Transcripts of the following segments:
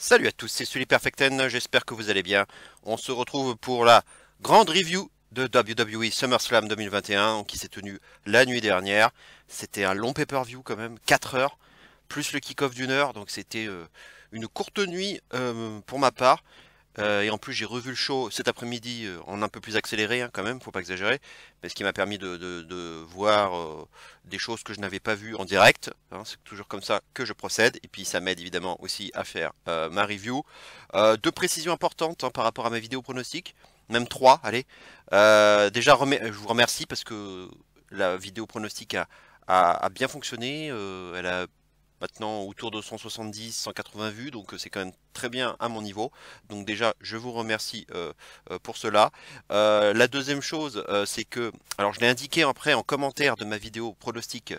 Salut à tous, c'est Sully Perfecten, j'espère que vous allez bien. On se retrouve pour la grande review de WWE SummerSlam 2021 qui s'est tenue la nuit dernière. C'était un long pay-per-view quand même, 4 heures, plus le kick-off d'une heure, donc c'était une courte nuit pour ma part. Et en plus, j'ai revu le show cet après-midi en un peu plus accéléré, hein, quand même, faut pas exagérer, mais ce qui m'a permis de voir des choses que je n'avais pas vues en direct, hein, c'est toujours comme ça que je procède, et puis ça m'aide évidemment aussi à faire ma review. Deux précisions importantes hein, par rapport à ma vidéo pronostic, même trois, allez. Déjà, je vous remercie parce que la vidéo pronostic a bien fonctionné, elle a maintenant autour de 170, 180 vues, donc c'est quand même très bien à mon niveau. Donc déjà, je vous remercie pour cela. La deuxième chose, c'est que, alors je l'ai indiqué après en commentaire de ma vidéo pronostic,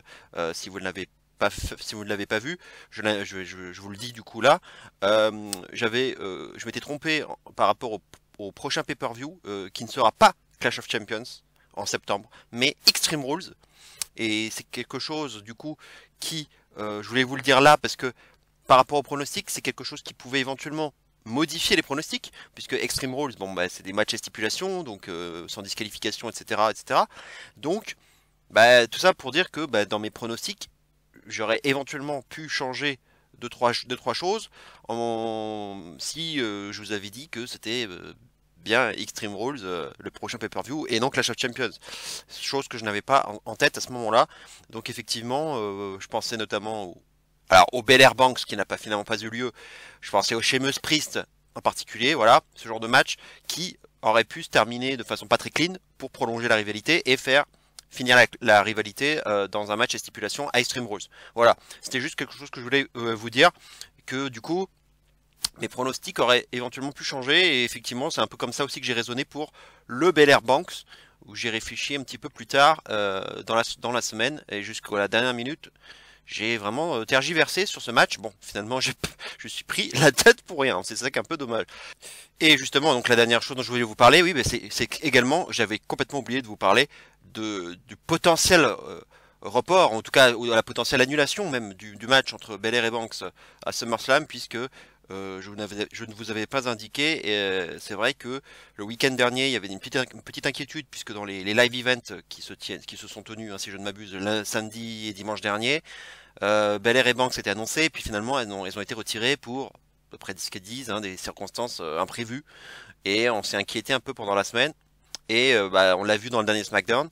si vous ne l'avez pas, si vous ne l'avez pas vu, je vous le dis du coup là, je m'étais trompé par rapport au prochain pay-per-view qui ne sera pas Clash of Champions en septembre, mais Extreme Rules. Et c'est quelque chose du coup qui, je voulais vous le dire là parce que par rapport au pronostic, c'est quelque chose qui pouvait éventuellement modifier les pronostics, puisque Extreme Rules, bon bah c'est des matchs à stipulation, donc sans disqualification, etc., etc. Donc, bah tout ça pour dire que bah, dans mes pronostics, j'aurais éventuellement pu changer deux, trois choses si je vous avais dit que c'était bien Extreme Rules, le prochain pay-per-view, et non Clash of Champions. Chose que je n'avais pas en tête à ce moment-là. Donc effectivement, je pensais notamment au Belair Banks qui n'a pas finalement pas eu lieu. Je pensais au Sheamus Priest en particulier, voilà, ce genre de match qui aurait pu se terminer de façon pas très clean pour prolonger la rivalité et faire finir la rivalité dans un match à stipulation à Extreme Rules. Voilà, c'était juste quelque chose que je voulais vous dire, que du coup, mes pronostics auraient éventuellement pu changer, et effectivement, c'est un peu comme ça aussi que j'ai raisonné pour le Belair Banks, où j'ai réfléchi un petit peu plus tard dans la semaine, et jusqu'à la dernière minute, j'ai vraiment tergiversé sur ce match. Bon, finalement, je suis pris la tête pour rien, c'est ça qui est un peu dommage. Et justement, donc la dernière chose dont je voulais vous parler, oui, c'est également, j'avais complètement oublié de vous parler du potentiel report, en tout cas, ou de la potentielle annulation même du match entre Belair et Banks à SummerSlam, puisque je ne vous avais pas indiqué, et c'est vrai que le week-end dernier, il y avait une petite inquiétude, puisque dans les live events qui se sont tenus, hein, si je ne m'abuse, le samedi et dimanche dernier, Belair et Banks étaient annoncés, et puis finalement, elles ont été retirées pour à peu près 10 hein, des circonstances imprévues, et on s'est inquiété un peu pendant la semaine, et bah, on l'a vu dans le dernier SmackDown,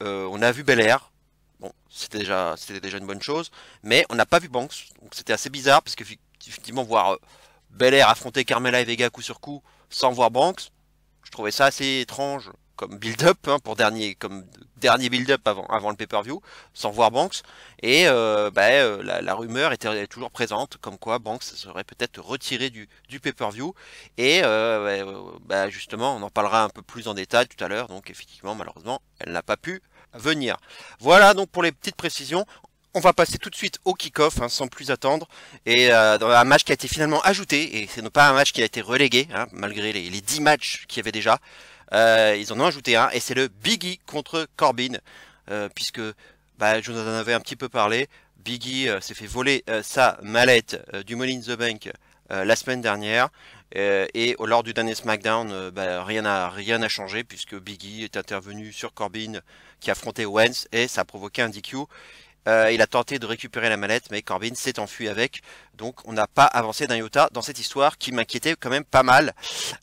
on a vu Belair. Bon, c'était déjà une bonne chose, mais on n'a pas vu Banks, donc c'était assez bizarre parce que effectivement voir Belair affronter Carmella et Vega coup sur coup sans voir Banks, je trouvais ça assez étrange comme build-up hein, comme dernier build-up avant le pay-per-view, sans voir Banks. Et la rumeur était toujours présente, comme quoi Banks serait peut-être retiré du pay-per-view. Et justement, on en parlera un peu plus en détail tout à l'heure. Donc effectivement, malheureusement, elle n'a pas pu venir. Voilà donc pour les petites précisions. On va passer tout de suite au kick-off, hein, sans plus attendre, et dans un match qui a été finalement ajouté, et c'est non pas un match qui a été relégué, hein, malgré les 10 matchs qu'il y avait déjà, ils en ont ajouté un, et c'est le Big E contre Corbin, puisque bah, je vous en avais un petit peu parlé, Big E s'est fait voler sa mallette du Money in the Bank la semaine dernière, et lors du dernier SmackDown, rien n'a changé, puisque Big E est intervenu sur Corbin, qui affrontait Owens, et ça a provoqué un DQ. Il a tenté de récupérer la mallette, mais Corbin s'est enfui avec. Donc on n'a pas avancé d'un iota dans cette histoire qui m'inquiétait quand même pas mal.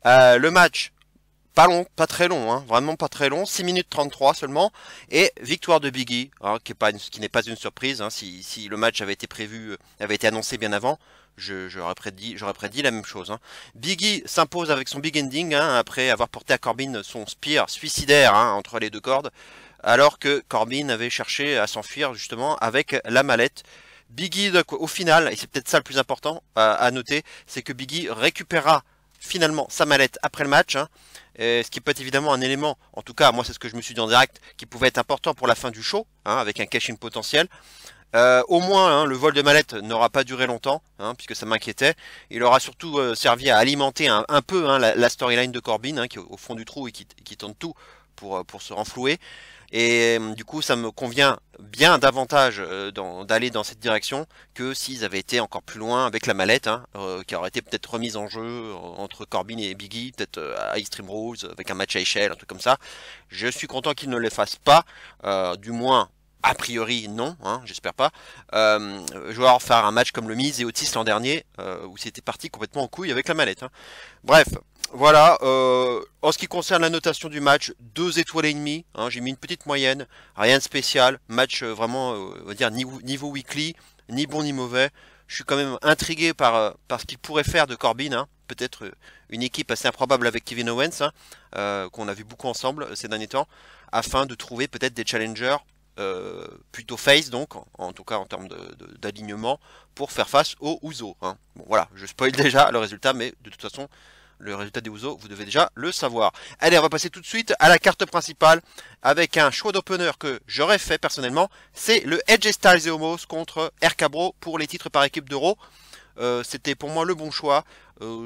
Le match, pas long, pas très long, hein, vraiment pas très long, 6 minutes 33 seulement. Et victoire de Big E, hein, qui n'est pas une surprise. Hein, si le match avait été prévu, avait été annoncé bien avant, j'aurais prédit la même chose. Hein. Big E s'impose avec son big ending, hein, après avoir porté à Corbin son spear suicidaire hein, entre les deux cordes, alors que Corbin avait cherché à s'enfuir justement avec la mallette. Big E, au final, et c'est peut-être ça le plus important à noter, c'est que Big E récupérera finalement sa mallette après le match, hein, ce qui peut être évidemment un élément, en tout cas moi c'est ce que je me suis dit en direct, qui pouvait être important pour la fin du show, hein, avec un cash-in potentiel. Au moins, hein, le vol de mallette n'aura pas duré longtemps, hein, puisque ça m'inquiétait. Il aura surtout servi à alimenter un peu hein, la storyline de Corbin, hein, qui est au fond du trou et qui tente tout pour se renflouer. Et du coup, ça me convient bien davantage d'aller dans cette direction que s'ils avaient été encore plus loin avec la mallette, hein, qui aurait été peut-être remise en jeu entre Corbin et Biggie, peut-être à Extreme Rules, avec un match à échelle, un truc comme ça. Je suis content qu'ils ne le fassent pas, du moins. A priori, non, hein, j'espère pas. Je vais avoir faire un match comme le Miz et Otis l'an dernier, où c'était parti complètement en couille avec la mallette. Hein. Bref, voilà. En ce qui concerne la notation du match, 2 étoiles et demie. Hein, j'ai mis une petite moyenne, rien de spécial. Match vraiment, on va dire niveau weekly, ni bon ni mauvais. Je suis quand même intrigué par ce qu'il pourrait faire de Corbin. Hein. Peut-être une équipe assez improbable avec Kevin Owens, hein, qu'on a vu beaucoup ensemble ces derniers temps, afin de trouver peut-être des challengers. Plutôt face donc, en tout cas en termes d'alignement, pour faire face aux Usos. Hein. Bon voilà, je spoil déjà le résultat, mais de toute façon, le résultat des Usos, vous devez déjà le savoir. Allez, on va passer tout de suite à la carte principale, avec un choix d'opener que j'aurais fait personnellement, c'est le Edge Styles et Omos contre RK-Bro pour les titres par équipe d'Euro. C'était pour moi le bon choix.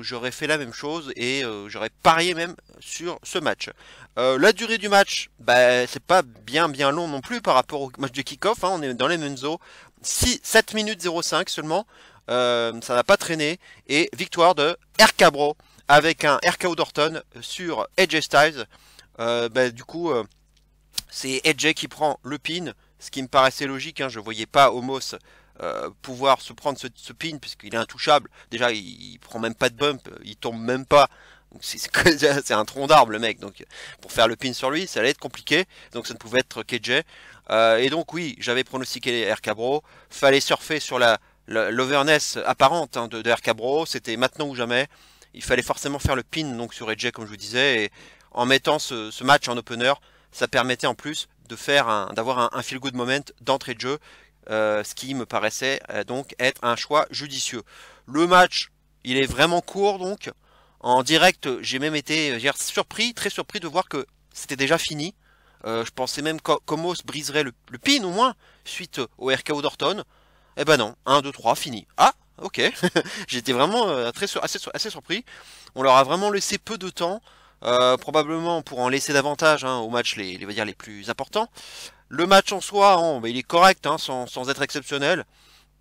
J'aurais fait la même chose et j'aurais parié même sur ce match. La durée du match, bah, c'est pas bien long non plus par rapport au match de kick-off. Hein, on est dans les mêmes eaux. 7 minutes 05 seulement. Ça n'a pas traîné. Et victoire de RK-Bro avec un RKO d'Orton sur Edge Styles. Bah, du coup, c'est Edge qui prend le pin. Ce qui me paraissait logique. Hein, je voyais pas Omos pouvoir se prendre ce pin puisqu'il est intouchable. Déjà il prend même pas de bump, il tombe même pas. C'est un tronc d'arbre le mec, donc pour faire le pin sur lui ça allait être compliqué, donc ça ne pouvait être KJ. Et donc oui, j'avais pronostiqué RK-Bro, fallait surfer sur l'overness apparente hein, de RK-Bro, c'était maintenant ou jamais. Il fallait forcément faire le pin donc sur EJ comme je vous disais, et en mettant ce match en opener, ça permettait en plus de d'avoir un feel good moment d'entrée de jeu. Ce qui me paraissait donc être un choix judicieux. Le match, il est vraiment court donc. En direct, j'ai même été surpris, très surpris de voir que c'était déjà fini. Je pensais même qu'Omos briserait le pin au moins, suite au RKO d'Orton. Eh ben non, 1, 2, 3, fini. Ah, ok. J'étais vraiment assez surpris. On leur a vraiment laissé peu de temps. Probablement pour en laisser davantage hein, aux matchs les plus importants. Le match en soi, hein, il est correct, hein, sans être exceptionnel.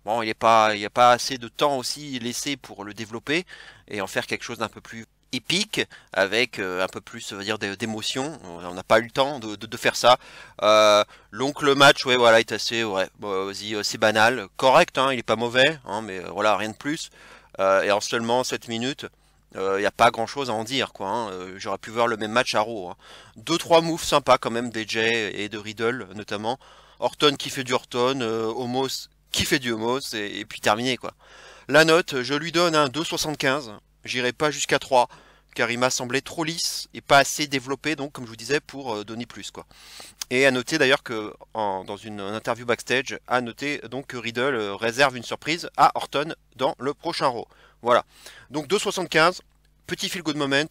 Bon, il n'y a pas assez de temps aussi laissé pour le développer et en faire quelque chose d'un peu plus épique, avec un peu plus, on va dire, d'émotion. On n'a pas eu le temps de faire ça. Donc le match, ouais, voilà, est assez, ouais, bon, vas-y, c'est banal, correct, hein, il est pas mauvais, hein, mais voilà, rien de plus. Et en seulement 7 minutes. Il n'y a pas grand chose à en dire quoi. Hein. J'aurais pu voir le même match à Raw. Hein. 2-3 moves sympas quand même d'AJ et de Riddle notamment. Orton qui fait du Orton, Omos qui fait du Omos et puis terminé quoi. La note, je lui donne un 2,75. J'irai pas jusqu'à 3 car il m'a semblé trop lisse et pas assez développé donc comme je vous disais pour donner plus quoi. Et à noter d'ailleurs que dans une interview backstage, à noter donc que Riddle réserve une surprise à Orton dans le prochain Raw. Voilà. Donc 2,75, petit feel good moment.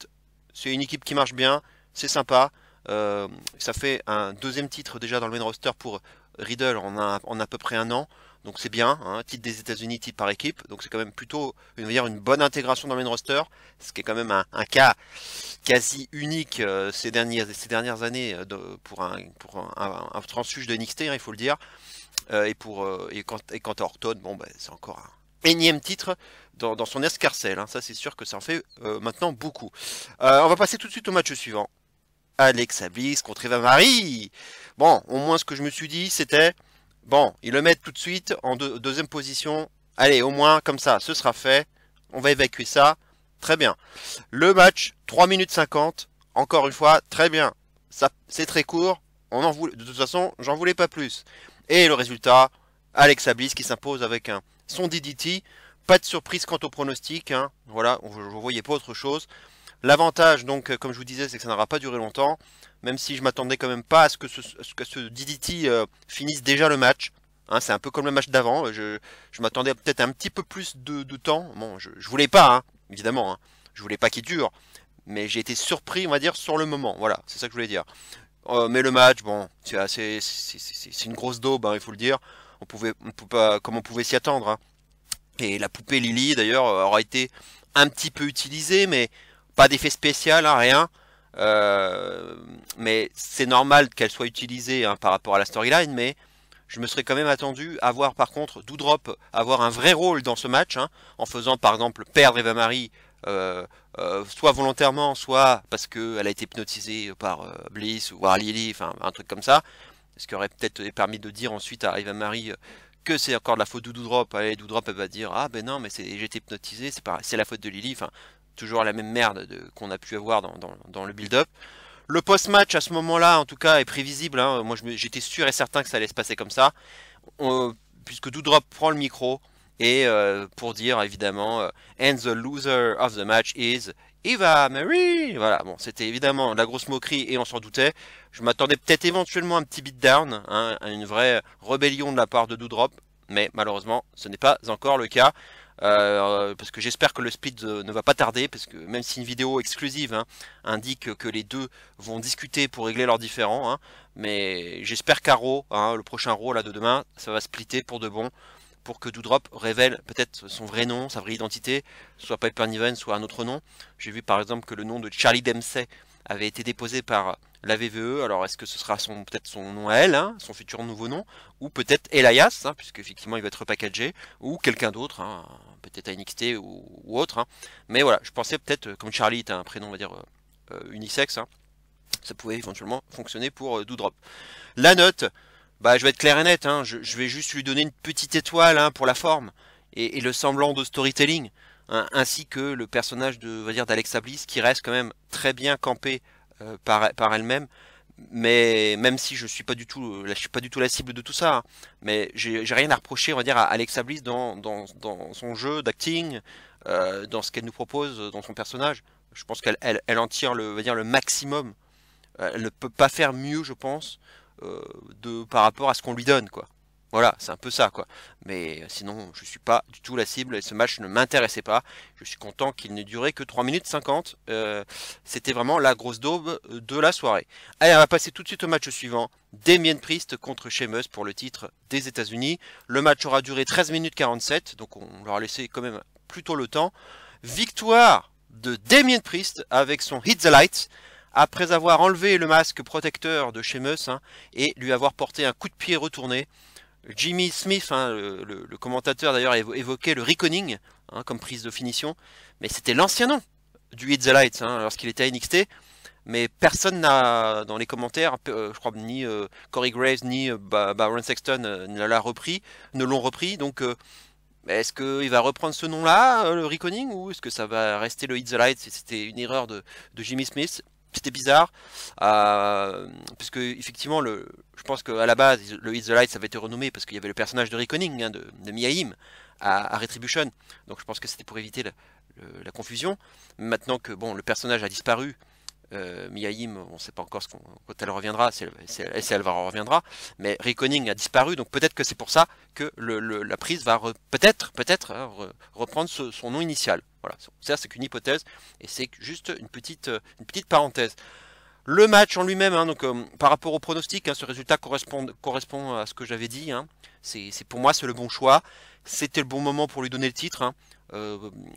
C'est une équipe qui marche bien, c'est sympa. Ça fait un deuxième titre déjà dans le main roster pour Riddle en à peu près un an. Donc c'est bien, hein, titre des États-Unis, titre par équipe. Donc c'est quand même plutôt une bonne intégration dans le main roster. Ce qui est quand même un cas quasi unique ces dernières années pour un transfuge de NXT, hein, il faut le dire. Et quant à Orton, bon, bah, c'est encore un énième titre dans son escarcelle. Hein. Ça, c'est sûr que ça en fait maintenant beaucoup. On va passer tout de suite au match suivant. Alexa Bliss contre Eva Marie. Bon, au moins ce que je me suis dit, c'était bon, ils le mettent tout de suite en deuxième position. Allez, au moins comme ça, ce sera fait. On va évacuer ça. Très bien. Le match, 3 minutes 50. Encore une fois, très bien. Ça, c'est très court. De toute façon, j'en voulais pas plus. Et le résultat, Alexa Bliss qui s'impose avec son DDT. Pas de surprise quant au pronostic. Hein. Voilà, je ne voyais pas autre chose. L'avantage, donc, comme je vous disais, c'est que ça n'aura pas duré longtemps. Même si je m'attendais quand même pas à ce que ce DDT finisse déjà le match. Hein, c'est un peu comme le match d'avant. Je m'attendais peut-être un petit peu plus de temps. Bon, je voulais pas, hein, évidemment. Hein. Je voulais pas qu'il dure. Mais j'ai été surpris, on va dire, sur le moment. Voilà, c'est ça que je voulais dire. Mais le match, bon, c'est une grosse daube, hein, il faut le dire. On pouvait pas, comme on pouvait s'y attendre. Hein. Et la poupée Lily, d'ailleurs, aura été un petit peu utilisée, mais pas d'effet spécial, hein, rien. Mais c'est normal qu'elle soit utilisée hein, par rapport à la storyline, mais je me serais quand même attendu à voir par contre Doudrop avoir un vrai rôle dans ce match, hein, en faisant par exemple perdre Eva Marie, soit volontairement, soit parce qu'elle a été hypnotisée par Bliss ou Lily, enfin un truc comme ça. Ce qui aurait peut-être permis de dire ensuite à Eva Marie que c'est encore de la faute de Doudrop. Allez, Doudrop elle va dire ah ben non mais j'ai été hypnotisé, c'est la faute de Lily. Enfin toujours la même merde qu'on a pu avoir dans le build-up. Le post-match à ce moment-là, en tout cas, est prévisible. Hein. Moi, j'étais sûr et certain que ça allait se passer comme ça, puisque Doudrop prend le micro et pour dire évidemment, and the loser of the match is Eva Marie. Voilà, bon, c'était évidemment la grosse moquerie et on s'en doutait. Je m'attendais peut-être éventuellement à un petit beatdown, hein, à une vraie rébellion de la part de Doudrop, mais malheureusement, ce n'est pas encore le cas. Parce que j'espère que le split ne va pas tarder, parce que même si une vidéo exclusive hein, indique que les deux vont discuter pour régler leurs différends, hein, mais j'espère qu'à Raw, hein, le prochain Raw là de demain, ça va splitter pour de bon, pour que Doudrop révèle peut-être son vrai nom, sa vraie identité, soit Piper Niven, soit un autre nom. J'ai vu par exemple que le nom de Charlie Dempsey avait été déposé par la VVE, alors est-ce que ce sera peut-être son nom à elle, hein, son futur nouveau nom, ou peut-être Elias, hein, puisque effectivement il va être repackagé, ou quelqu'un d'autre, hein, peut-être à NXT ou autre, hein. Mais voilà, je pensais peut-être, comme Charlie est un prénom on va dire unisexe, hein, ça pouvait éventuellement fonctionner pour Doudrop. La note, bah je vais être clair et net, hein, je vais juste lui donner une petite étoile hein, pour la forme, et le semblant de storytelling, hein, ainsi que le personnage d'Alexa Bliss, qui reste quand même très bien campé par elle-même, mais même si je suis pas du tout la cible de tout ça, hein, mais j'ai rien à reprocher on va dire à Alexa Bliss dans son jeu d'acting, dans ce qu'elle nous propose dans son personnage. Je pense qu'elle en tire on va dire, le maximum. Elle ne peut pas faire mieux je pense par rapport à ce qu'on lui donne quoi. Voilà, c'est un peu ça quoi. Mais sinon, je suis pas du tout la cible et ce match ne m'intéressait pas. Je suis content qu'il n'ait duré que 3 minutes 50. C'était vraiment la grosse daube de la soirée. Allez, on va passer tout de suite au match suivant. Damien Priest contre Sheamus pour le titre des États-Unis. Le match aura duré 13 minutes 47, donc on leur a laissé quand même plutôt le temps. Victoire de Damien Priest avec son Hit the Lights, après avoir enlevé le masque protecteur de Sheamus hein, et lui avoir porté un coup de pied retourné. Jimmy Smith, hein, le commentateur d'ailleurs évoquait le Reckoning hein, comme prise de finition, mais c'était l'ancien nom du Hit the Lights hein, lorsqu'il était à NXT, mais personne n'a dans les commentaires, je crois ni Corey Graves ni Baron Sexton ne l'ont repris, donc est-ce qu'il va reprendre ce nom-là, le Reckoning, ou est-ce que ça va rester le Hit the Lights? C'était une erreur de Jimmy Smith. C'était bizarre, puisque effectivement, je pense qu'à la base, le Hit the Lights avait été renommé parce qu'il y avait le personnage de Reckoning, hein, de Mia Yim à Retribution. Donc je pense que c'était pour éviter la confusion. Maintenant que bon, le personnage a disparu, Mia Yim, on ne sait pas encore quand elle reviendra, si elle reviendra, mais Reckoning a disparu, donc peut-être que c'est pour ça que la prise va peut-être hein, reprendre son nom initial. Voilà, ça c'est qu'une hypothèse, et c'est juste une petite parenthèse. Le match en lui-même, hein, donc par rapport au pronostic, hein, ce résultat correspond à ce que j'avais dit. Hein. Pour moi, c'est le bon choix. C'était le bon moment pour lui donner le titre. Hein.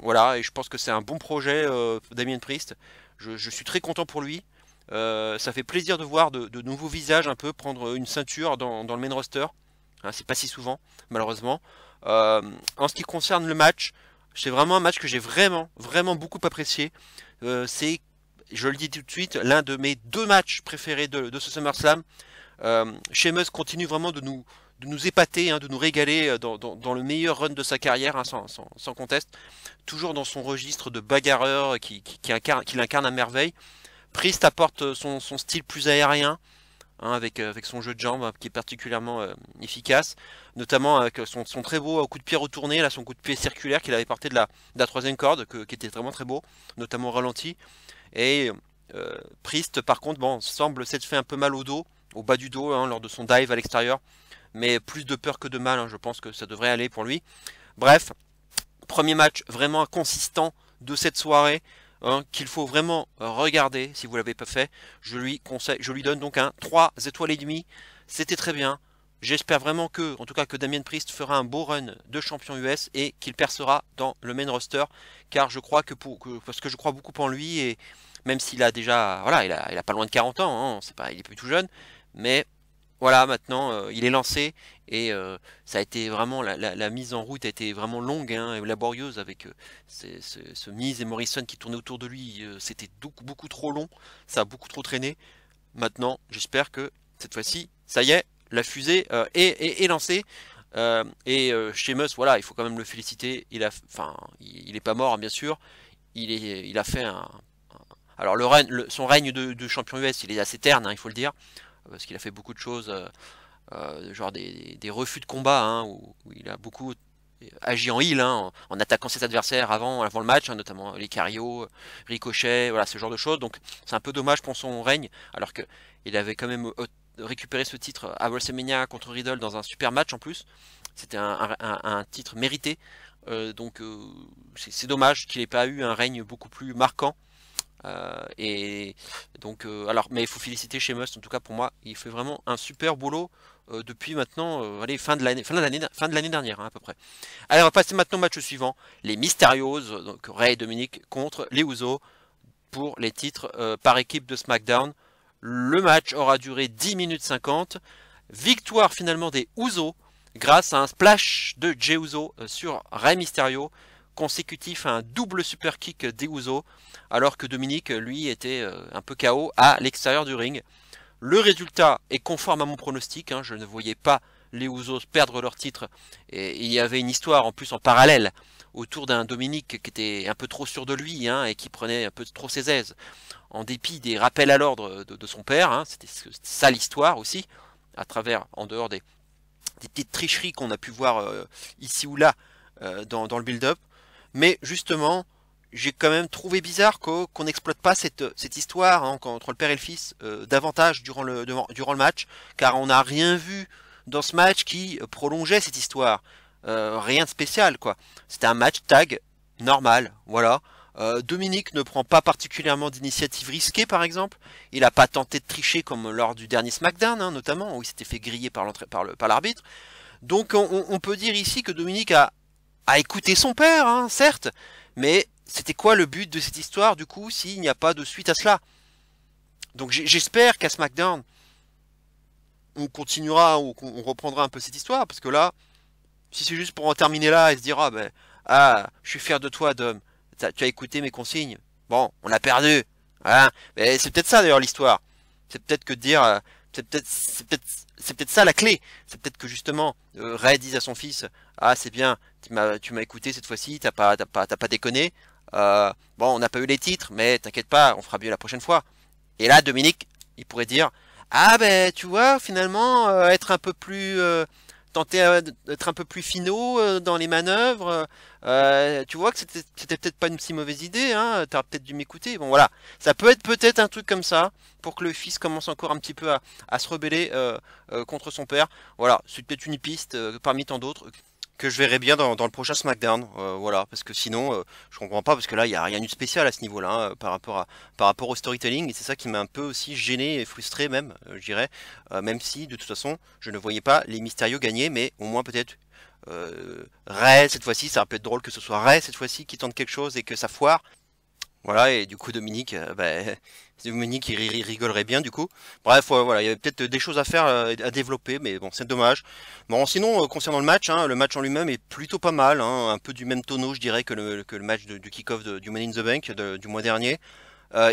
Voilà, et je pense que c'est un bon projet, Damien Priest. Je suis très content pour lui. Ça fait plaisir de voir de nouveaux visages un peu prendre une ceinture dans le main roster. Hein, c'est pas si souvent, malheureusement. En ce qui concerne le match, c'est vraiment un match que j'ai vraiment beaucoup apprécié. C'est, je le dis tout de suite, l'un de mes 2 matchs préférés de ce SummerSlam. Sheamus continue vraiment de nous épater, hein, de nous régaler dans le meilleur run de sa carrière, hein, sans conteste. Toujours dans son registre de bagarreur qu'il incarne à merveille. Priest apporte son style plus aérien, hein, avec son jeu de jambes hein, qui est particulièrement efficace, notamment avec son très beau coup de pied retourné, là, son coup de pied circulaire qu'il avait porté de la 3e corde, qui était vraiment très beau, notamment au ralenti. Et Priest, par contre, bon, semble s'être fait un peu mal au dos, au bas du dos, hein, lors de son dive à l'extérieur, mais plus de peur que de mal, hein, je pense que ça devrait aller pour lui. Bref, premier match vraiment consistant de cette soirée, hein, qu'il faut vraiment regarder si vous ne l'avez pas fait. Je lui donne donc un 3 étoiles et demie. C'était très bien. J'espère vraiment que, en tout cas, que Damien Priest fera un beau run de champion US et qu'il percera dans le main roster, car je crois parce que je crois beaucoup en lui, et même s'il a déjà, voilà, il a pas loin de 40 ans, hein, c'est pas, il est plus tout jeune, mais voilà, maintenant il est lancé, et ça a été vraiment, la mise en route a été vraiment longue, hein, et laborieuse, avec ce Miz et Morrison qui tournaient autour de lui. C'était beaucoup trop long, ça a beaucoup trop traîné. Maintenant, j'espère que cette fois-ci, ça y est, la fusée est lancée. Sheamus, voilà, il faut quand même le féliciter. Enfin, il est pas mort, hein, bien sûr. Il a fait alors son règne de champion US, il est assez terne, hein, il faut le dire, parce qu'il a fait beaucoup de choses, genre des refus de combat, hein, où il a beaucoup agi en heal, hein, en attaquant ses adversaires avant le match, hein, notamment les Cario, Ricochet, voilà, ce genre de choses. Donc c'est un peu dommage pour son règne, alors que il avait quand même récupéré ce titre à WrestleMania contre Riddle dans un super match en plus. C'était un titre mérité, donc c'est dommage qu'il n'ait pas eu un règne beaucoup plus marquant. Et donc, alors, mais il faut féliciter Sheamus, en tout cas pour moi, il fait vraiment un super boulot depuis maintenant, allez, fin de l'année dernière, hein, à peu près. Allez, on va passer maintenant au match suivant, les Mysterios, donc Rey et Dominic contre les Usos pour les titres par équipe de SmackDown. Le match aura duré 10 minutes 50. Victoire finalement des Usos grâce à un splash de Jey Uso sur Rey Mysterio, consécutif à un double super kick des Usos, alors que Dominic, lui, était un peu KO à l'extérieur du ring. Le résultat est conforme à mon pronostic, hein, je ne voyais pas les Usos perdre leur titre, et il y avait une histoire en plus en parallèle autour d'un Dominic qui était un peu trop sûr de lui, hein, et qui prenait un peu trop ses aises, en dépit des rappels à l'ordre de son père, hein. C'était ça l'histoire aussi, à travers, en dehors des petites tricheries qu'on a pu voir ici ou là dans le build-up. Mais justement, j'ai quand même trouvé bizarre qu'on n'exploite pas cette histoire, hein, entre le père et le fils davantage durant le match, car on n'a rien vu dans ce match qui prolongeait cette histoire. Rien de spécial, quoi. C'était un match tag normal, voilà. Dominique ne prend pas particulièrement d'initiative risquée, par exemple. Il n'a pas tenté de tricher comme lors du dernier SmackDown, hein, notamment, où il s'était fait griller par l'arbitre. Donc on peut dire ici que Dominique a écouté son père, hein, certes, mais c'était quoi le but de cette histoire, du coup, s'il n'y a pas de suite à cela? Donc j'espère qu'à SmackDown, on continuera, ou qu'on reprendra un peu cette histoire, parce que là, si c'est juste pour en terminer là et se dire, je suis fier de toi, Dom, tu as écouté mes consignes, bon, on a perdu, hein, mais c'est peut-être ça d'ailleurs l'histoire. C'est peut-être que de dire, c'est peut-être ça la clé. C'est peut-être que justement, Ray dise à son fils, c'est bien, tu m'as écouté cette fois-ci, t'as pas déconné. Bon, on n'a pas eu les titres, mais t'inquiète pas, on fera mieux la prochaine fois. Et là, Dominique, il pourrait dire, ben tu vois, finalement, être un peu plus tenter d'être un peu plus finaux dans les manœuvres. Tu vois que c'était peut-être pas une si mauvaise idée, hein, t'aurais peut-être dû m'écouter. Bon voilà, ça peut être peut-être un truc comme ça, pour que le fils commence encore un petit peu à se rebeller contre son père. Voilà, c'est peut-être une piste parmi tant d'autres que je verrai bien dans le prochain SmackDown. Voilà, parce que sinon, je comprends pas, parce que là, il n'y a rien eu de spécial à ce niveau-là, hein, par rapport au storytelling, et c'est ça qui m'a un peu aussi gêné et frustré même, je dirais, même si, de toute façon, je ne voyais pas les Mysterio gagner, mais au moins peut-être Ray, cette fois-ci, ça va peut être drôle que ce soit Ray, cette fois-ci, qui tente quelque chose et que ça foire. Voilà, et du coup Dominique, Dominique il rigolerait bien du coup. Bref, voilà, il y avait peut-être des choses à faire, à développer, mais bon, c'est dommage. Bon, sinon, concernant le match en lui-même est plutôt pas mal, hein, un peu du même tonneau, je dirais, que le match du kick-off du Money in the Bank du mois dernier.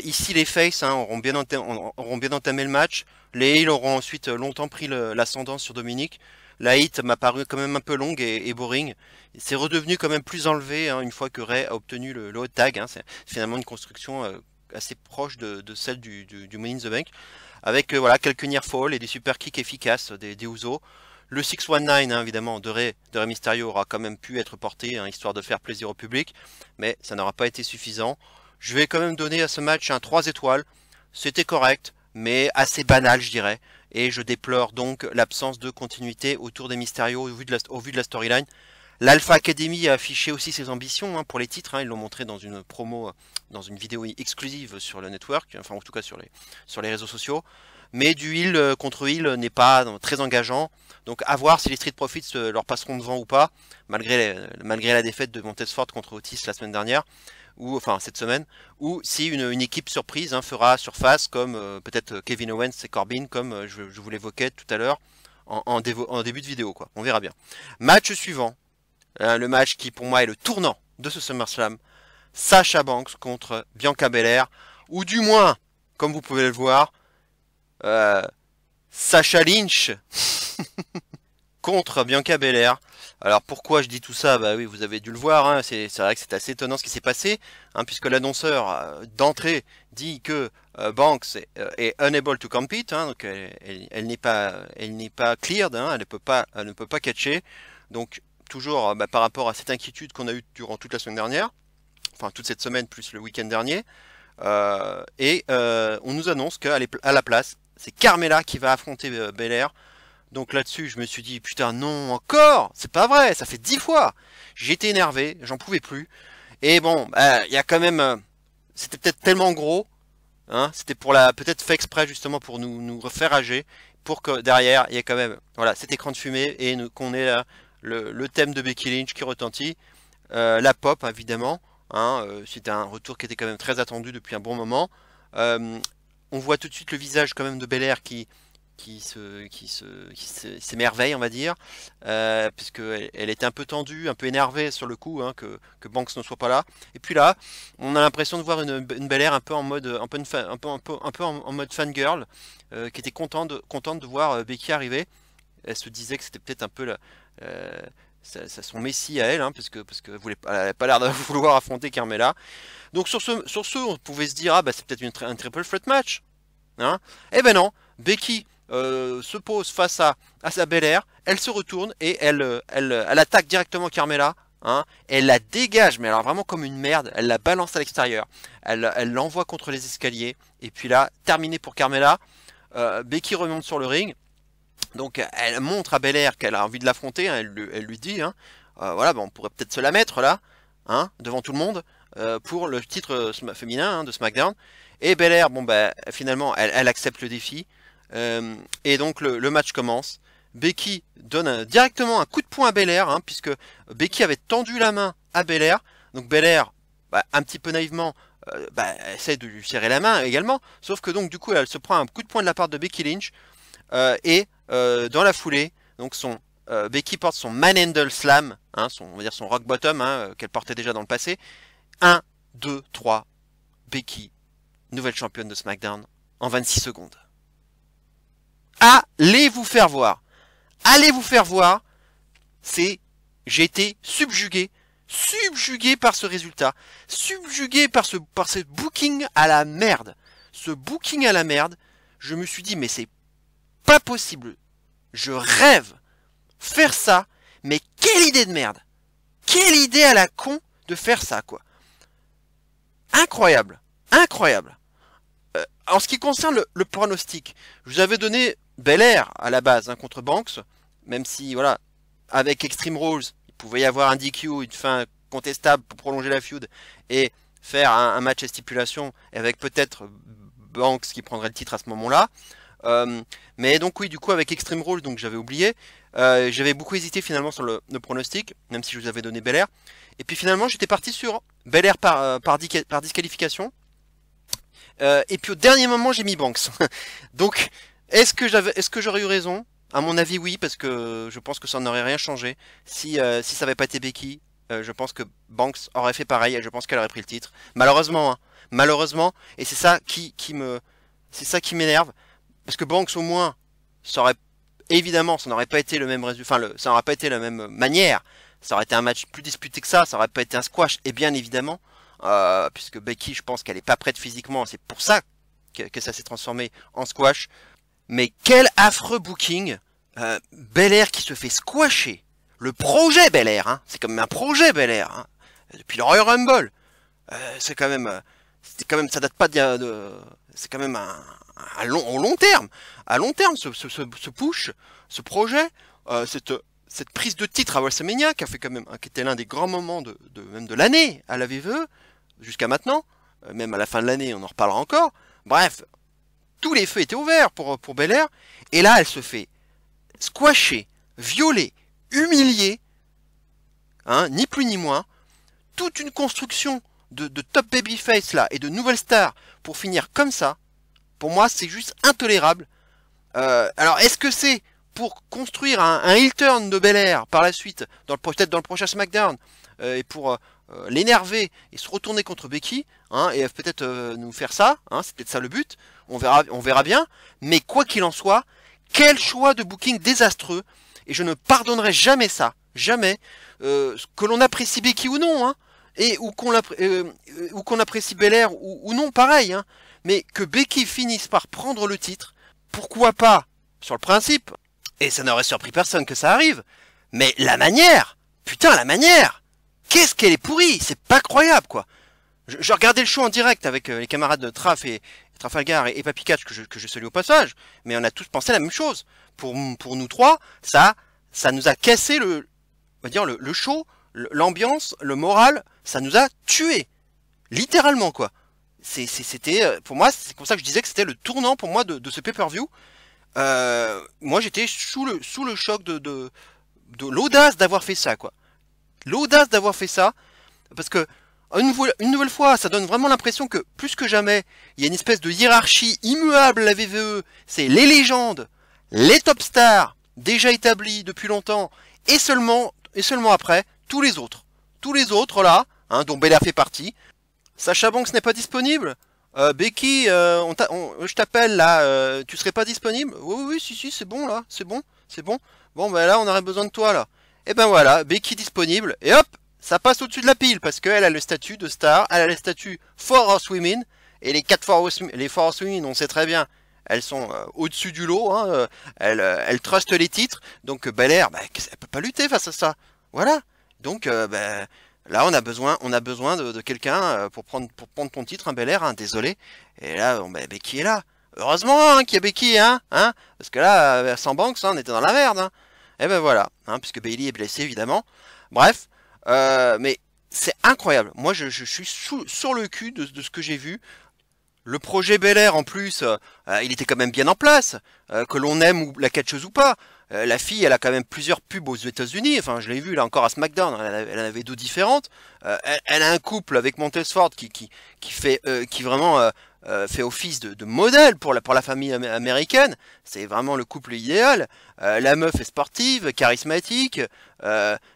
Ici, les Faces auront bien entamé le match. Les Heels auront ensuite longtemps pris l'ascendant sur Dominique. La hit m'a paru quand même un peu longue et boring. C'est redevenu quand même plus enlevé, hein, une fois que Ray a obtenu le hot tag, hein. C'est finalement une construction assez proche de celle du Money in the Bank, avec voilà, quelques near fall et des super kicks efficaces des Usos. Le 619, hein, évidemment, de Rey Mysterio aura quand même pu être porté, hein, histoire de faire plaisir au public, mais ça n'aura pas été suffisant. Je vais quand même donner à ce match un 3 étoiles. C'était correct, mais assez banal, je dirais. Et je déplore donc l'absence de continuité autour des Mysterio au vu de la storyline. L'Alpha Academy a affiché aussi ses ambitions, hein, pour les titres, hein. Ils l'ont montré dans une promo, dans une vidéo exclusive sur le network, enfin en tout cas sur les réseaux sociaux. mais du heel contre heel n'est pas très engageant. Donc à voir si les Street Profits leur passeront devant ou pas, malgré la défaite de Montesfort contre Otis la semaine dernière, ou enfin cette semaine, ou si une équipe surprise fera surface comme peut-être Kevin Owens et Corbin, comme je vous l'évoquais tout à l'heure en début de vidéo, quoi. On verra bien. Match suivant, le match qui pour moi est le tournant de ce SummerSlam, Sasha Banks contre Bianca Belair, ou du moins, comme vous pouvez le voir, Sasha Lynch contre Bianca Belair. Alors pourquoi je dis tout ça? Bah oui, vous avez dû le voir, c'est vrai que c'est assez étonnant ce qui s'est passé, puisque l'annonceur d'entrée dit que Banks est unable to compete, donc elle n'est pas cleared, elle ne peut pas catcher. Donc toujours par rapport à cette inquiétude qu'on a eue durant toute la semaine dernière, enfin toute cette semaine plus le week-end dernier, on nous annonce qu'à la place, c'est Carmella qui va affronter Belair. Donc là-dessus, je me suis dit, putain, non, encore? C'est pas vrai, ça fait 10 fois. J'étais énervé, j'en pouvais plus. Et bon, il y a quand même... c'était peut-être tellement gros, c'était peut-être fait exprès justement pour nous refaire rager, pour que derrière, il y ait quand même, voilà, cet écran de fumée, et qu'on ait là, le thème de Becky Lynch qui retentit, la pop, évidemment, c'était un retour qui était quand même très attendu depuis un bon moment. On voit tout de suite le visage quand même de Belair qui s'émerveille, on va dire, puisque elle était un peu tendue, un peu énervée sur le coup, que Banks ne soit pas là. Et puis là, on a l'impression de voir une Belair un peu en mode, en mode fangirl, qui était contente de voir Becky arriver. Elle se disait que c'était peut-être un peu son messie à elle, parce que elle n'avait pas l'air de vouloir affronter Carmella. Donc sur ce, on pouvait se dire, c'est peut-être un triple threat match. Eh ben non, Becky se pose face à sa Belair, elle se retourne et elle attaque directement Carmella, elle la dégage, mais alors vraiment comme une merde, elle la balance à l'extérieur, elle l'envoie contre les escaliers, et puis là, terminé pour Carmella, Becky remonte sur le ring, donc elle montre à Belair qu'elle a envie de l'affronter, elle lui dit, voilà, on pourrait peut-être se la mettre là, devant tout le monde, pour le titre féminin de SmackDown, et Belair, finalement, elle accepte le défi. Et donc le match commence. Becky donne directement un coup de poing à Belair, puisque Becky avait tendu la main à Belair. Donc Belair, un petit peu naïvement, essaie de lui serrer la main également. Sauf que donc du coup, elle se prend un coup de poing de la part de Becky Lynch. Dans la foulée, donc Becky porte son Manhandle Slam, on va dire son rock bottom, qu'elle portait déjà dans le passé. 1, 2, 3, Becky, nouvelle championne de SmackDown, en 26 secondes. Allez vous faire voir. Allez vous faire voir. J'ai été subjugué par ce résultat. Subjugué par ce booking à la merde. Ce booking à la merde. Je me suis dit, mais c'est pas possible. Je rêve. Faire ça. Mais quelle idée de merde. Quelle idée à la con de faire ça, quoi. Incroyable. Incroyable. En ce qui concerne le pronostic, je vous avais donné Belair à la base contre Banks, même si voilà, avec Extreme Rules, il pouvait y avoir un DQ, une fin contestable pour prolonger la feud et faire un match à stipulation avec peut-être Banks qui prendrait le titre à ce moment-là. Mais donc oui, du coup avec Extreme Rules, donc j'avais oublié, j'avais beaucoup hésité finalement sur le pronostic, même si je vous avais donné Belair. Et puis finalement j'étais parti sur Belair par disqualification. Et puis au dernier moment j'ai mis Banks. Donc est-ce que j'aurais eu raison? À mon avis oui, parce que je pense que ça n'aurait rien changé. Si ça n'avait pas été Becky, je pense que Banks aurait fait pareil et je pense qu'elle aurait pris le titre. Malheureusement, malheureusement, et c'est ça qui m'énerve, parce que Banks au moins, évidemment, ça n'aurait pas été le même résultat, ça n'aurait pas été la même manière. Ça aurait été un match plus disputé que ça aurait pas été un squash, et bien évidemment. Puisque Becky, je pense qu'elle est pas prête physiquement, c'est pour ça que ça s'est transformé en squash. Mais quel affreux booking, Belair qui se fait squasher, le projet Belair, c'est comme un projet Belair, depuis le Royal Rumble, c'est quand même, ça date pas c'est quand même au long terme, ce push, ce projet, cette prise de titre à WrestleMania qui était l'un des grands moments même de l'année à la VVE jusqu'à maintenant, même à la fin de l'année on en reparlera encore. Bref, tous les feux étaient ouverts pour Belair. Et là, elle se fait squasher, violer, humilier, hein, ni plus ni moins. Toute une construction de top babyface là et de nouvelles stars pour finir comme ça. Pour moi, c'est juste intolérable. Alors, est-ce que c'est pour construire un heel turn de Belair par la suite, peut-être dans le prochain SmackDown, et pour l'énerver et se retourner contre Becky, hein, et peut-être nous faire ça, hein, c'est peut-être ça le but, on verra bien, mais quoi qu'il en soit, quel choix de booking désastreux, et je ne pardonnerai jamais ça, jamais, que l'on apprécie Becky ou non, hein, et ou qu'on apprécie Belair ou non, pareil, hein, mais que Becky finisse par prendre le titre, pourquoi pas, sur le principe, et ça n'aurait surpris personne que ça arrive, mais la manière, putain la manière, qu'est-ce qu'elle est pourrie, c'est pas croyable quoi. Je regardais le show en direct avec les camarades de Trafalgar et Papy Catch que je salue au passage, mais on a tous pensé la même chose. Pour nous trois, ça nous a cassé on va dire le show, l'ambiance, le moral, ça nous a tués, littéralement quoi. C'était pour moi, c'est comme ça que je disais que c'était le tournant pour moi de ce pay-per-view. Moi j'étais sous le choc de l'audace d'avoir fait ça quoi. L'audace d'avoir fait ça, parce que une nouvelle fois, ça donne vraiment l'impression que plus que jamais, il y a une espèce de hiérarchie immuable à la WWE. C'est les légendes, les top stars déjà établis depuis longtemps, et seulement après tous les autres là, hein, dont Bella fait partie. Sacha Banks n'est pas disponible. Becky, je t'appelle là, tu serais pas disponible? Oui, si, c'est bon là, c'est bon. Bon, ben là, on aurait besoin de toi là. Et ben voilà, Becky disponible, et hop, ça passe au-dessus de la pile, parce qu'elle a le statut de star, elle a le statut For Horsewomen, et les 4 For Horsewomen, on sait très bien, elles sont au-dessus du lot, hein, elles trustent les titres, donc Belair, elle peut pas lutter face à ça. Voilà, donc là on a besoin de quelqu'un pour prendre ton titre, un Belair, hein, désolé. Et là, Becky est là. Heureusement qu'il y a Becky, hein, parce que là, sans Banks, on était dans la merde, hein. Et ben voilà, hein, puisque Bayley est blessé évidemment. Bref, mais c'est incroyable. Moi, je suis sur le cul de ce que j'ai vu. Le projet Belair, en plus, il était quand même bien en place. Que l'on aime ou la catcheuse ou pas. La fille, elle a quand même plusieurs pubs aux États-Unis. Enfin, je l'ai vu là encore à SmackDown. Elle en avait deux différentes. Elle a un couple avec Montez-Ford qui vraiment fait office de modèle pour la famille américaine. C'est vraiment le couple idéal. La meuf est sportive, charismatique.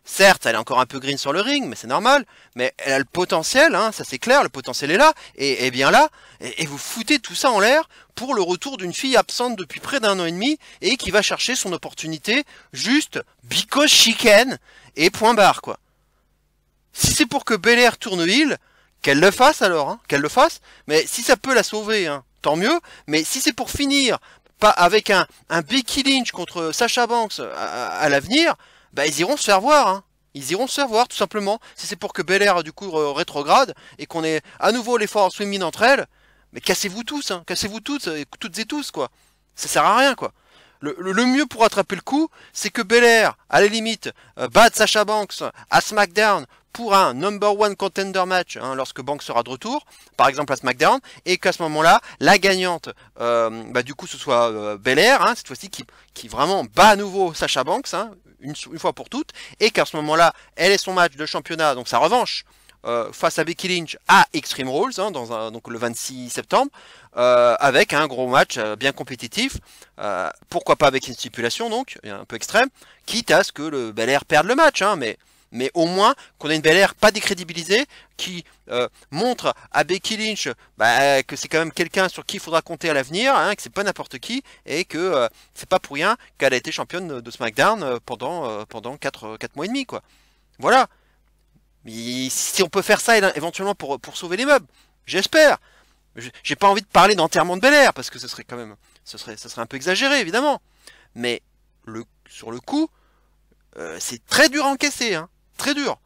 Certes, elle est encore un peu green sur le ring, mais c'est normal. Mais elle a le potentiel, hein, ça c'est clair, le potentiel est là, et bien là. Et vous foutez tout ça en l'air pour le retour d'une fille absente depuis près d'un an et demi et qui va chercher son opportunité juste because she can et point barre quoi. Si c'est pour que Belair tourne heel, qu'elle le fasse alors, hein, qu'elle le fasse. Mais si ça peut la sauver, hein, tant mieux. Mais si c'est pour finir pas avec un Becky Lynch contre Sacha Banks à l'avenir, ils iront se faire voir. Hein. Ils iront se faire voir tout simplement. Si c'est pour que Belair du coup rétrograde et qu'on ait à nouveau les forces féminines entre elles, mais cassez-vous tous, hein, cassez-vous toutes et tous quoi. Ça sert à rien quoi. Le mieux pour attraper le coup, c'est que Belair, à la limite, batte Sacha Banks à SmackDown pour un number one contender match, hein, lorsque Banks sera de retour, par exemple à SmackDown, et qu'à ce moment-là, la gagnante, du coup, ce soit Belair, hein, cette fois-ci, qui vraiment bat à nouveau Sacha Banks, hein, une fois pour toutes, et qu'à ce moment-là, elle ait son match de championnat, donc sa revanche, face à Becky Lynch à Extreme Rules, hein, donc le 26 septembre, avec un gros match bien compétitif, pourquoi pas avec une stipulation donc, un peu extrême, quitte à ce que le Belair perde le match, hein, mais au moins qu'on ait une Belair pas décrédibilisée, qui montre à Becky Lynch que c'est quand même quelqu'un sur qui il faudra compter à l'avenir, hein, que c'est pas n'importe qui, et que c'est pas pour rien qu'elle a été championne de SmackDown pendant 4 mois et demi, quoi. Voilà. Mais si on peut faire ça éventuellement pour sauver les meubles, j'espère. J'ai pas envie de parler d'enterrement de Belair parce que ce serait quand même, ça serait un peu exagéré évidemment. Mais sur le coup, c'est très dur à encaisser, hein, très dur.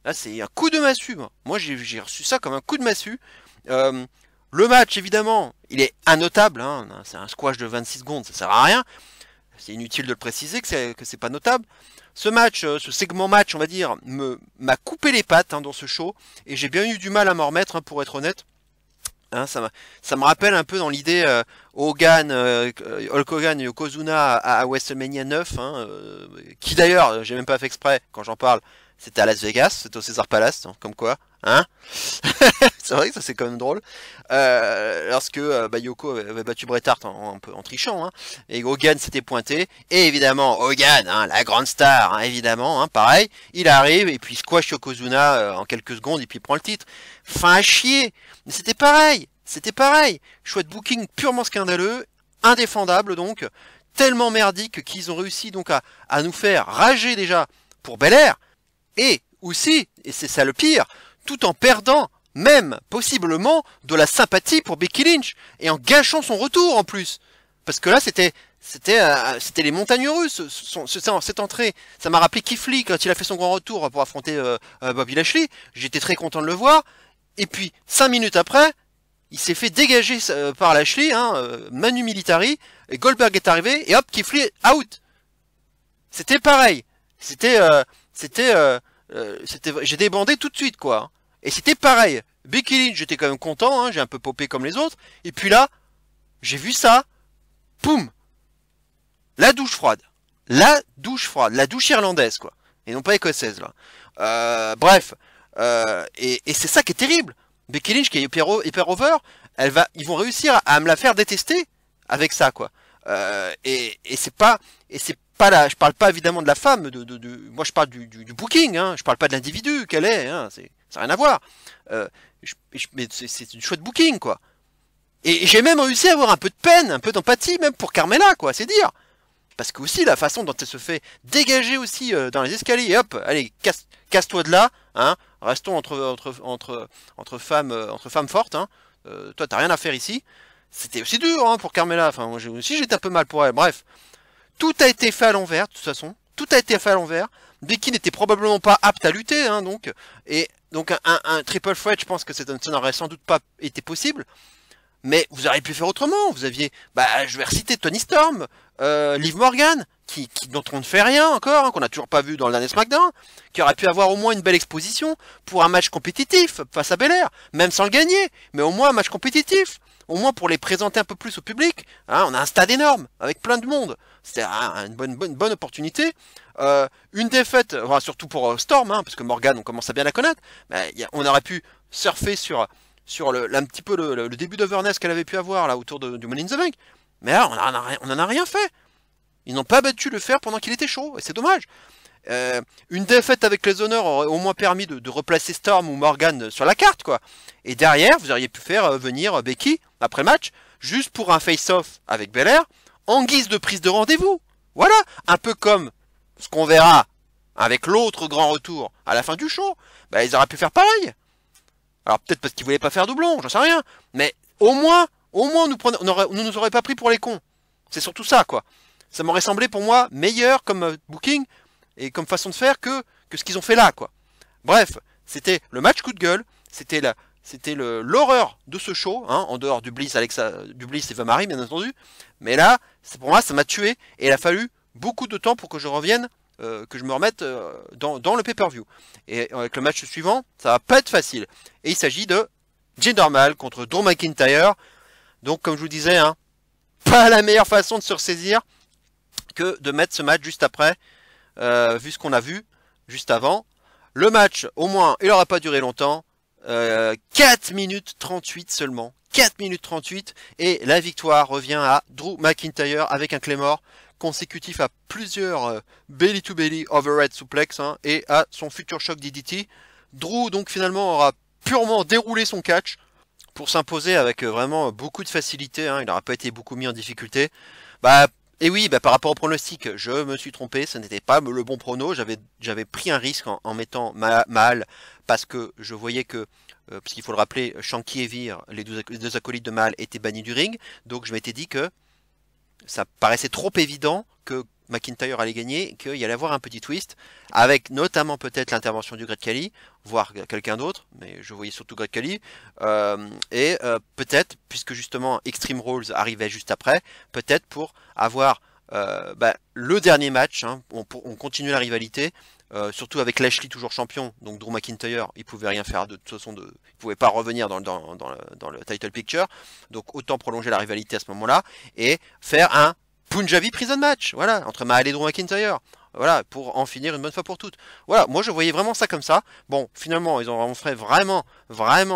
Là, c'est un coup de massue. Moi, j'ai reçu ça comme un coup de massue. Le match, évidemment, il est innotable. Hein, c'est un squash de 26 secondes, ça sert à rien. C'est inutile de le préciser que c'est pas notable. Ce match, ce segment match, on va dire, m'a coupé les pattes, hein, dans ce show, et j'ai bien eu du mal à m'en remettre, hein, pour être honnête. Hein, ça me rappelle un peu dans l'idée Hogan, Hulk Hogan et Yokozuna à WrestleMania 9, hein, qui d'ailleurs, j'ai même pas fait exprès quand j'en parle, c'était à Las Vegas, c'était au Caesar Palace, hein, comme quoi, hein. C'est vrai que ça c'est quand même drôle. Lorsque Yoko avait battu Bret Hart en trichant, hein, et Hogan s'était pointé, et évidemment Hogan, hein, la grande star, hein, évidemment, hein, pareil, il arrive et puis squash Yokozuna en quelques secondes et puis il prend le titre. Fin à chier, mais c'était pareil, c'était pareil. Choix de booking purement scandaleux, indéfendable donc, tellement merdique qu'ils ont réussi donc à nous faire rager déjà pour Belair, et aussi, et c'est ça le pire, tout en perdant même possiblement de la sympathie pour Becky Lynch et en gâchant son retour en plus, parce que là c'était les montagnes russes. Cette entrée, ça m'a rappelé Keith Lee quand il a fait son grand retour pour affronter Bobby Lashley. J'étais très content de le voir, et puis 5 minutes après il s'est fait dégager par Lashley, hein, Manu Militari, et Goldberg est arrivé et hop, Keith Lee out. C'était pareil, j'ai débandé tout de suite quoi. Et c'était pareil. Becky Lynch, j'étais quand même content, hein, j'ai un peu popé comme les autres. Et puis là, j'ai vu ça, poum, la douche froide, la douche irlandaise quoi, et non pas écossaise là. Bref, et c'est ça qui est terrible. Becky Lynch qui est hyper over, ils vont réussir à me la faire détester avec ça quoi. Et c'est pas là, je parle pas évidemment de la femme, moi je parle du booking, hein, je parle pas de l'individu qu'elle est, hein, ça n'a rien à voir. Mais c'est une chouette booking quoi. Et j'ai même réussi à avoir un peu de peine, un peu d'empathie même pour Carmella quoi, c'est dire. Parce que aussi la façon dont elle se fait dégager aussi dans les escaliers, et hop, allez, casse-toi de là, hein, restons entre femmes fortes, hein. Toi t'as rien à faire ici. C'était aussi dur hein, pour Carmella, enfin moi aussi j'étais un peu mal pour elle, bref. Tout a été fait à l'envers, de toute façon. Tout a été fait à l'envers. Becky n'était probablement pas apte à lutter, hein, donc. Et donc un triple threat, je pense que ça n'aurait sans doute pas été possible. Mais vous auriez pu faire autrement. Vous aviez, je vais reciter Tony Storm, Liv Morgan, dont on ne fait rien encore, hein, qu'on n'a toujours pas vu dans le dernier SmackDown, qui aurait pu avoir au moins une belle exposition pour un match compétitif face à Belair, même sans le gagner, mais au moins un match compétitif. Au moins pour les présenter un peu plus au public, hein, on a un stade énorme, avec plein de monde. C'était une bonne opportunité. Une défaite, enfin, surtout pour Storm, hein, parce que Morgan, on commence à bien la connaître. On aurait pu surfer sur un petit peu le début d'overness qu'elle avait pu avoir là autour du Money in the Bank. Mais là, on n'en a rien fait. Ils n'ont pas battu le fer pendant qu'il était chaud, et c'est dommage. Une défaite avec les honneurs aurait au moins permis de replacer Storm ou Morgan sur la carte, quoi. Et derrière, vous auriez pu faire venir Becky après le match, juste pour un face-off avec Belair, en guise de prise de rendez-vous. Voilà, un peu comme ce qu'on verra avec l'autre grand retour à la fin du show. Ils auraient pu faire pareil. Alors peut-être parce qu'ils voulaient pas faire doublon, j'en sais rien. Mais au moins on nous aurait pas pris pour les cons. C'est surtout ça, quoi. Ça m'aurait semblé pour moi meilleur comme booking et comme façon de faire que ce qu'ils ont fait là, quoi. Bref, c'était le match coup de gueule, c'était l'horreur de ce show, hein, en dehors du Bliss, et Eva Marie, bien entendu. Mais là, pour moi, ça m'a tué, et il a fallu beaucoup de temps pour que je revienne, que je me remette dans le pay-per-view. Et avec le match suivant, ça va pas être facile. Et il s'agit de Jinder Mahal contre Drew McIntyre. Donc, comme je vous disais, hein, pas la meilleure façon de se ressaisir que de mettre ce match juste après, vu ce qu'on a vu juste avant. Le match, au moins, il n'aura pas duré longtemps. 4 minutes 38 seulement. 4 minutes 38. Et la victoire revient à Drew McIntyre avec un Claymore consécutif à plusieurs belly-to-belly overhead suplex, hein, et à son futur choc DDT. Drew, donc, finalement, aura purement déroulé son catch pour s'imposer avec vraiment beaucoup de facilité, hein. Il n'aura pas été beaucoup mis en difficulté. Et oui, par rapport au pronostic, je me suis trompé, ce n'était pas le bon prono, j'avais pris un risque en mettant Mahal, parce que je voyais que, parce qu'il faut le rappeler, Shanky et Veer, les deux acolytes de Mahal, étaient bannis du ring, donc je m'étais dit que ça paraissait trop évident que McIntyre allait gagner, qu'il y allait avoir un petit twist, avec notamment peut-être l'intervention du Great Khali, voire quelqu'un d'autre, mais je voyais surtout Great Khali, et peut-être, puisque justement Extreme Rules arrivait juste après, peut-être pour avoir le dernier match, hein, on continue la rivalité, surtout avec Lashley toujours champion, donc Drew McIntyre, il pouvait rien faire de toute façon, il pouvait pas revenir dans le title picture, donc autant prolonger la rivalité à ce moment-là, et faire un Punjabi Prison Match, voilà, entre Mahal et Drew McIntyre. Voilà, pour en finir une bonne fois pour toutes. Voilà, moi je voyais vraiment ça comme ça. Bon, finalement, on ferait vraiment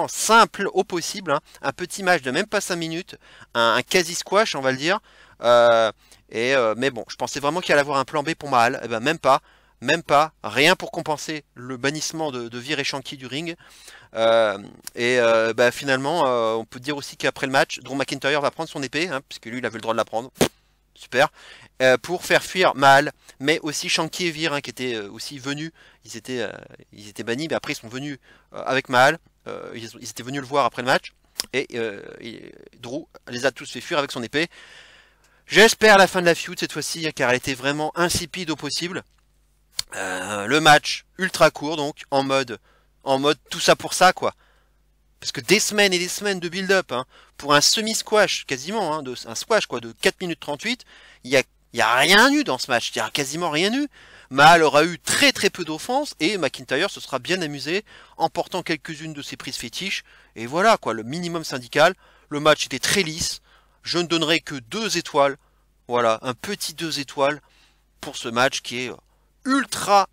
simple au possible. Hein. Un petit match de même pas 5 minutes. Un quasi squash, on va le dire. Mais bon, je pensais vraiment qu'il allait avoir un plan B pour Mahal. Eh ben, même pas. Rien pour compenser le bannissement de Veer et Shanky du ring. Finalement, on peut dire aussi qu'après le match, Drew McIntyre va prendre son épée, hein, puisque lui, il avait le droit de la prendre. Super. Pour faire fuir Mahal, mais aussi Shanky et Veer, hein, qui étaient aussi venus. Ils étaient bannis, mais après ils sont venus avec Mahal. Ils étaient venus le voir après le match. Et Drew les a tous fait fuir avec son épée. J'espère la fin de la feud cette fois-ci, car elle était vraiment insipide au possible. Le match ultra court, donc en mode tout ça pour ça, quoi. Parce que des semaines et des semaines de build-up, hein, pour un semi-squash, quasiment, hein, un squash quoi, de 4 minutes 38, il y a rien eu dans ce match, il y a quasiment rien eu. Mahal aura eu très peu d'offenses, et McIntyre se sera bien amusé en portant quelques-unes de ses prises fétiches, et voilà, quoi, le minimum syndical. Le match était très lisse, je ne donnerai que 2 étoiles, voilà, un petit 2 étoiles pour ce match qui est ultra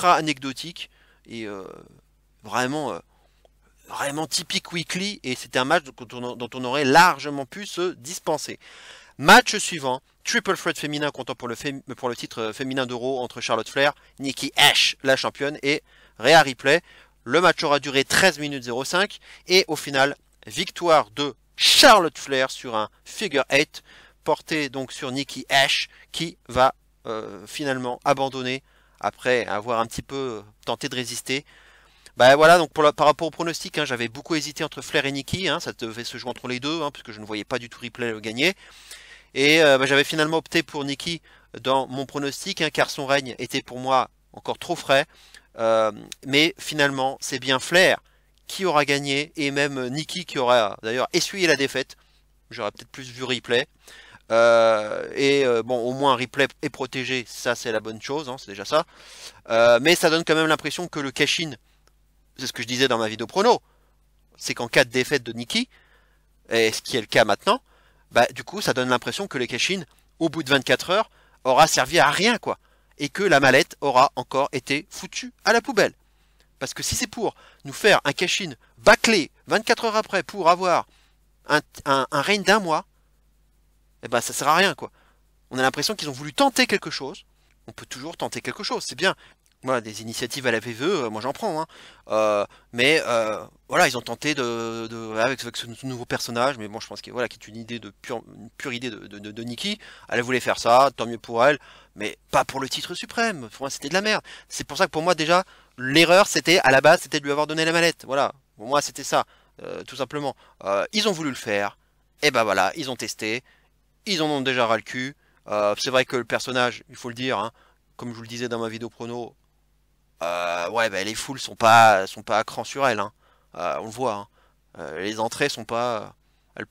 anecdotique, et vraiment typique weekly, et c'était un match dont on aurait largement pu se dispenser. Match suivant, triple threat féminin comptant pour le titre féminin d'Euro entre Charlotte Flair, Nikki Ash, la championne, et Rhea Ripley. Le match aura duré 13 minutes 05, et au final, victoire de Charlotte Flair sur un figure 8, porté donc sur Nikki Ash, qui va finalement abandonner après avoir un petit peu tenté de résister. Bah voilà, donc par rapport au pronostic, hein, j'avais beaucoup hésité entre Flair et Nikki, hein, ça devait se jouer entre les deux, hein, puisque je ne voyais pas du tout Ripley gagner. Et j'avais finalement opté pour Nikki dans mon pronostic, hein, car son règne était pour moi encore trop frais. Mais finalement, c'est bien Flair qui aura gagné, et même Nikki qui aura d'ailleurs essuyé la défaite. J'aurais peut-être plus vu Ripley. Bon, au moins Ripley est protégé, ça c'est la bonne chose, hein, c'est déjà ça. Mais ça donne quand même l'impression que le cash-in, c'est ce que je disais dans ma vidéo prono, c'est qu'en cas de défaite de Nikki, et ce qui est le cas maintenant, bah du coup ça donne l'impression que le cash-in, au bout de 24 heures, aura servi à rien, quoi. Et que la mallette aura encore été foutue à la poubelle. Parce que si c'est pour nous faire un cash-in bâclé 24 heures après pour avoir un règne d'un mois, eh ben ça sert à rien, quoi. On a l'impression qu'ils ont voulu tenter quelque chose. On peut toujours tenter quelque chose, c'est bien. Voilà, des initiatives à la VVE, moi j'en prends, hein. Voilà, ils ont tenté avec ce nouveau personnage, mais bon, je pense que voilà, qui est une idée une pure idée de Nikki. Elle voulait faire ça, tant mieux pour elle, mais pas pour le titre suprême. Pour moi, c'était de la merde. C'est pour ça que pour moi déjà, l'erreur, c'était à la base, c'était de lui avoir donné la mallette. Voilà, pour moi, c'était ça, tout simplement. Ils ont voulu le faire, et ben voilà, ils ont testé, ils en ont déjà ras le cul. C'est vrai que le personnage, il faut le dire, hein, comme je vous le disais dans ma vidéo prono. Ouais, bah, les foules sont pas à cran sur elle, hein. On le voit, hein. Les entrées sont pas,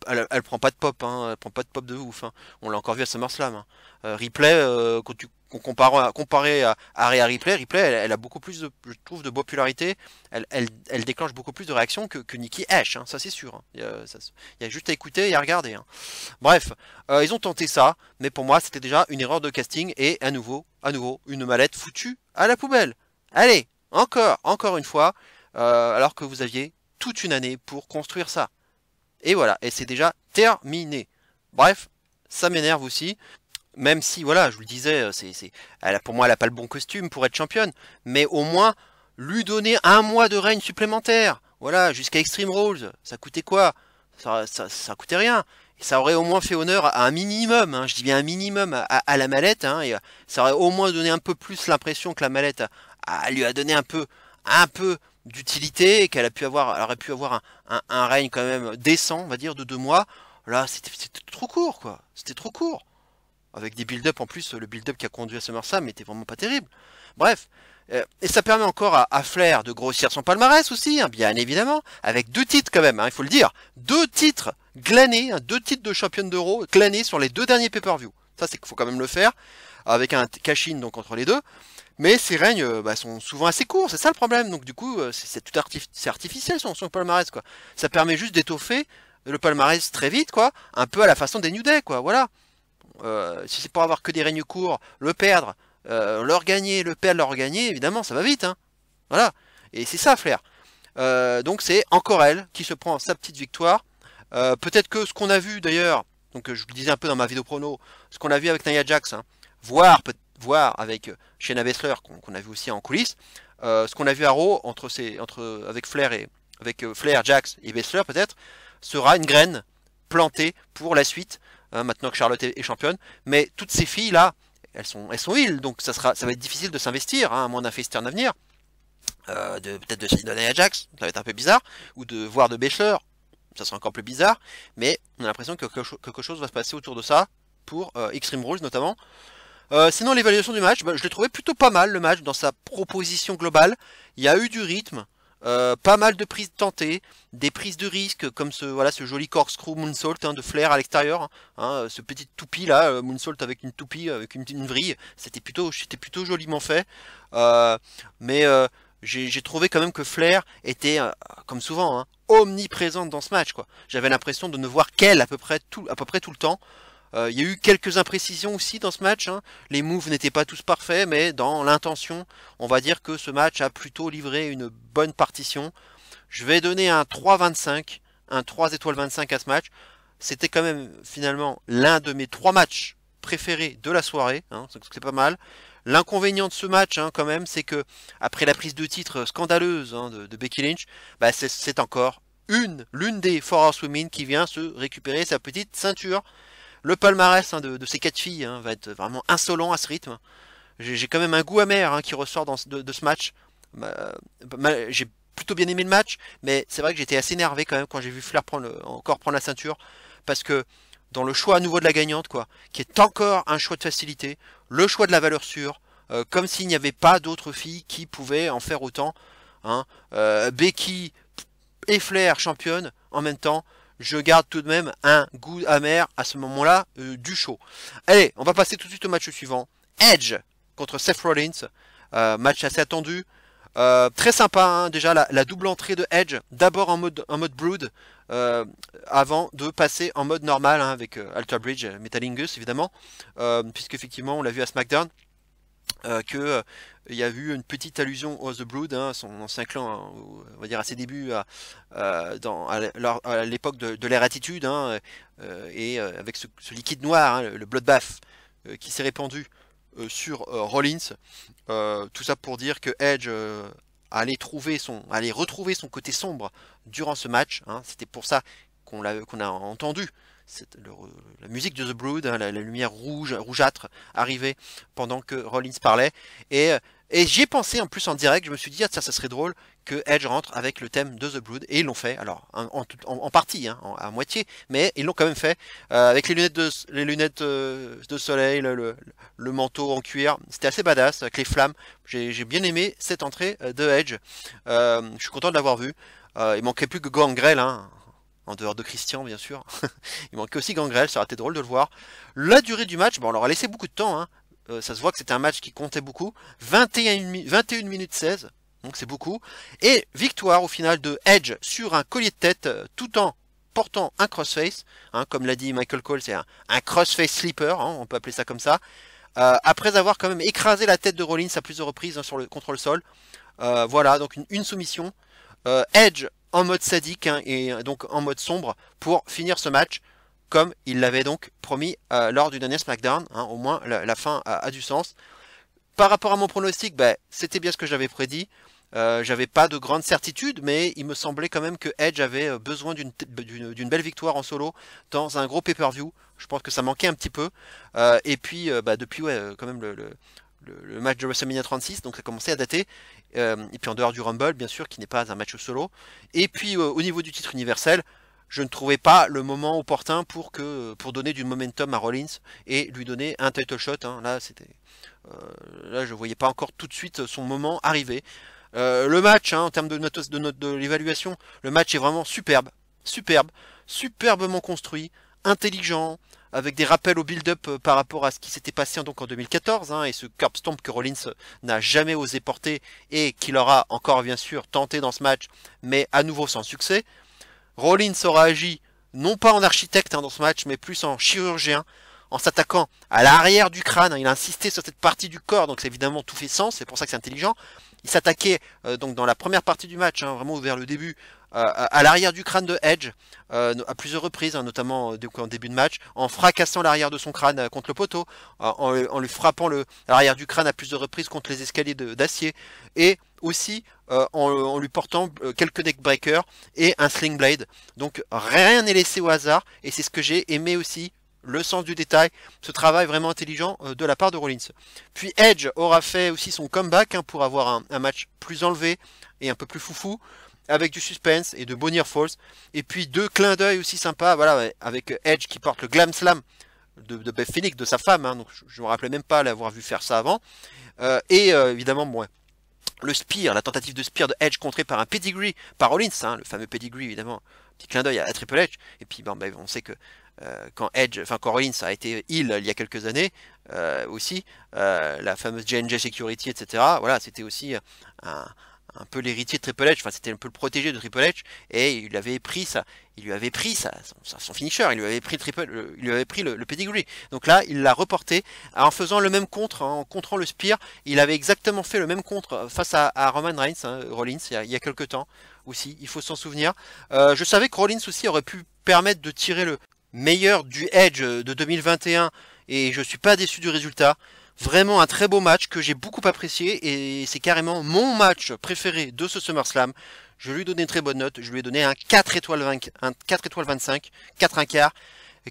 elle prend pas de pop, hein. Elle prend pas de pop de ouf, hein. On l'a encore vu à SummerSlam, hein. Ripley, comparé à Rhea Ripley, elle a beaucoup plus je trouve, de popularité. Elle déclenche beaucoup plus de réactions que Nikki Ash, hein. Ça c'est sûr, hein. Il y a juste à écouter et à regarder, hein. Bref, ils ont tenté ça, mais pour moi c'était déjà une erreur de casting, et à nouveau une mallette foutue à la poubelle. Allez, encore une fois, alors que vous aviez toute une année pour construire ça. Et voilà, et c'est déjà terminé. Bref, ça m'énerve aussi, même si, voilà, je vous le disais, pour moi, elle n'a pas le bon costume pour être championne, mais au moins, lui donner un mois de règne supplémentaire, voilà, jusqu'à Extreme Rules, ça coûtait quoi? Ça coûtait rien. Et ça aurait au moins fait honneur à un minimum, hein, je dis bien un minimum, à la mallette, hein, et ça aurait au moins donné un peu plus l'impression que la mallette lui a donné un peu d'utilité, et qu'elle aurait pu avoir un règne quand même décent, on va dire, de 2 mois. Là, c'était trop court, quoi. C'était trop court. Avec des build-up en plus, le build-up qui a conduit à SummerSlam était vraiment pas terrible. Bref, et ça permet encore à Flair de grossir son palmarès aussi, hein, bien évidemment, avec 2 titres quand même, hein, il faut le dire. 2 titres glanés, hein, 2 titres de championne d'Euro glanés sur les 2 derniers pay-per-view. Ça, c'est qu'il faut quand même le faire, avec un cash-in donc entre les deux. Mais ses règnes sont souvent assez courts, c'est ça le problème. Donc du coup, c'est artificiel son palmarès, quoi. Ça permet juste d'étoffer le palmarès très vite, quoi. Un peu à la façon des New Day, quoi. Voilà. Si c'est pour avoir que des règnes courts, le perdre, leur gagner, le perdre, leur gagner, évidemment, ça va vite, hein. Voilà. Et c'est ça, Flair. Donc c'est encore elle qui se prend sa petite victoire. Peut-être que ce qu'on a vu d'ailleurs, donc je vous le disais un peu dans ma vidéo prono, ce qu'on a vu avec Nia Jax, hein, voire avec Shayna Baszler qu'on a vu aussi en coulisses, ce qu'on a vu à Raw avec Flair Flair, Jax et Baszler peut-être, sera une graine plantée pour la suite, maintenant que Charlotte est championne. Mais toutes ces filles là, elles sont heal, donc ça va être difficile de s'investir, hein, à moins d'un face turn à venir. Peut-être de Nia Jax, ça va être un peu bizarre, ou de voir de Baszler, ça sera encore plus bizarre, mais on a l'impression que quelque chose va se passer autour de ça, pour Extreme Rules notamment. Sinon l'évaluation du match, je l'ai trouvé plutôt pas mal le match dans sa proposition globale. Il y a eu du rythme, pas mal de prises tentées, des prises de risque comme ce joli corkscrew moonsault, hein, de Flair à l'extérieur, hein, ce petit toupie là, moonsault avec une toupie, avec une vrille, c'était plutôt joliment fait. Mais j'ai trouvé quand même que Flair était, comme souvent, hein, omniprésente dans ce match, quoi. J'avais l'impression de ne voir qu'elle à peu près tout le temps. Il y a eu quelques imprécisions aussi dans ce match, hein. Les moves n'étaient pas tous parfaits, mais dans l'intention, on va dire que ce match a plutôt livré une bonne partition. Je vais donner un 3,25, un 3 étoiles 25 à ce match. C'était quand même finalement l'un de mes 3 matchs préférés de la soirée, hein, c'est pas mal. L'inconvénient de ce match, hein, quand même, c'est que après la prise de titre scandaleuse, hein, de Becky Lynch, c'est encore l'une des 4 Horsewomen qui vient se récupérer sa petite ceinture. Le palmarès, hein, de ces 4 filles, hein, va être vraiment insolent à ce rythme. J'ai quand même un goût amer, hein, qui ressort de ce match. J'ai plutôt bien aimé le match, mais c'est vrai que j'étais assez énervé quand même quand j'ai vu Flair encore prendre la ceinture, parce que dans le choix à nouveau de la gagnante, quoi, qui est encore un choix de facilité, le choix de la valeur sûre, comme s'il n'y avait pas d'autres filles qui pouvaient en faire autant, hein. Becky et Flair championne en même temps, je garde tout de même un goût amer à ce moment-là du show. Allez, on va passer tout de suite au match suivant. Edge contre Seth Rollins, match assez attendu. Très sympa, hein, déjà la double entrée de Edge, d'abord en mode Brood, avant de passer en mode normal, hein, avec Alter Bridge, Metalingus évidemment, puisque effectivement on l'a vu à SmackDown, il y a eu une petite allusion au The Brood, hein, son ancien clan, hein, on va dire à ses débuts, à l'époque de l'ère Attitude, hein, et avec ce liquide noir, hein, le Bloodbath, qui s'est répandu sur Rollins. Tout ça pour dire que Edge allait retrouver son côté sombre durant ce match, hein. C'était pour ça qu'on a entendu la musique de The Brood, hein, la lumière rougeâtre arrivait pendant que Rollins parlait. Et j'y ai pensé en plus en direct, je me suis dit, ça serait drôle que Edge rentre avec le thème de The Brood, et ils l'ont fait, alors en partie, hein, à moitié, mais ils l'ont quand même fait, avec les lunettes de soleil, le manteau en cuir, c'était assez badass, avec les flammes. J'ai bien aimé cette entrée de Edge, je suis content de l'avoir vu. Il manquait plus que Gangrel, hein, en dehors de Christian bien sûr. Il manquait aussi Gangrel, ça aurait été drôle de le voir. La durée du match, on leur a laissé beaucoup de temps, hein. Ça se voit que c'était un match qui comptait beaucoup. 21 minutes 16, donc c'est beaucoup. Et victoire au final de Edge sur un collier de tête, tout en portant un crossface, hein, comme l'a dit Michael Cole, c'est un crossface sleeper, hein, on peut appeler ça comme ça. Après avoir quand même écrasé la tête de Rollins à plusieurs reprises, hein, contre le sol. Voilà, donc une soumission. Edge en mode sadique, hein, et donc en mode sombre pour finir ce match comme il l'avait donc promis lors du dernier SmackDown, hein, au moins la fin a du sens. Par rapport à mon pronostic, c'était bien ce que j'avais prédit. J'avais pas de grande certitude, mais il me semblait quand même que Edge avait besoin d'une belle victoire en solo dans un gros pay-per-view. Je pense que ça manquait un petit peu. Et puis depuis, quand même le match de WrestleMania 36, donc ça commençait à dater. Et puis en dehors du Rumble, bien sûr, qui n'est pas un match solo. Et puis au niveau du titre universel, je ne trouvais pas le moment opportun pour donner du momentum à Rollins et lui donner un title shot, hein. Là, je voyais pas encore tout de suite son moment arriver. Le match, hein, en termes de l'évaluation, le match est vraiment superbement construit, intelligent, avec des rappels au build-up par rapport à ce qui s'était passé donc en 2014, hein, et ce curb stomp que Rollins n'a jamais osé porter et qu'il aura encore bien sûr tenté dans ce match, mais à nouveau sans succès. Rollins aura agi non pas en architecte dans ce match, mais plus en chirurgien, en s'attaquant à l'arrière du crâne. Il a insisté sur cette partie du corps, donc c'est évidemment tout fait sens, c'est pour ça que c'est intelligent. Il s'attaquait donc dans la première partie du match, hein, vraiment vers le début, à l'arrière du crâne de Edge, à plusieurs reprises, hein, notamment en début de match, en fracassant l'arrière de son crâne contre le poteau, en lui frappant l'arrière du crâne à plusieurs reprises contre les escaliers d'acier, et aussi en lui portant quelques neckbreakers et un sling blade. Donc rien n'est laissé au hasard, et c'est ce que j'ai aimé aussi, le sens du détail, ce travail vraiment intelligent de la part de Rollins. Puis Edge aura fait aussi son comeback, hein, pour avoir un match plus enlevé et un peu plus foufou, avec du suspense et de beaux near falls. Et puis 2 clins d'œil aussi sympas, voilà, avec Edge qui porte le glam slam de Beth Phoenix, de sa femme, hein, donc je me rappelais même pas l'avoir vu faire ça avant. Évidemment, bon, le spear, la tentative de spear de Edge contrée par un pedigree par Rollins, hein, le fameux pedigree évidemment, petit clin d'œil à Triple H. Et puis on sait que quand Rollins a été heel il y a quelques années, aussi, la fameuse J&J Security, etc. Voilà, c'était aussi un peu l'héritier de Triple H, enfin c'était un peu le protégé de Triple H, et il lui avait pris son finisher, il lui avait pris le pedigree. Donc là, il l'a reporté en faisant le même contre, hein, en contrant le spear. Il avait exactement fait le même contre face à Roman Reigns, hein, Rollins, il y a quelques temps aussi, il faut s'en souvenir. Je savais que Rollins aussi aurait pu permettre de tirer le meilleur du Edge de 2021, et je suis pas déçu du résultat. Vraiment un très beau match que j'ai beaucoup apprécié, et c'est carrément mon match préféré de ce SummerSlam. Je lui ai donné une très bonne note, je lui ai donné un 4 étoiles 25, 4 un quart,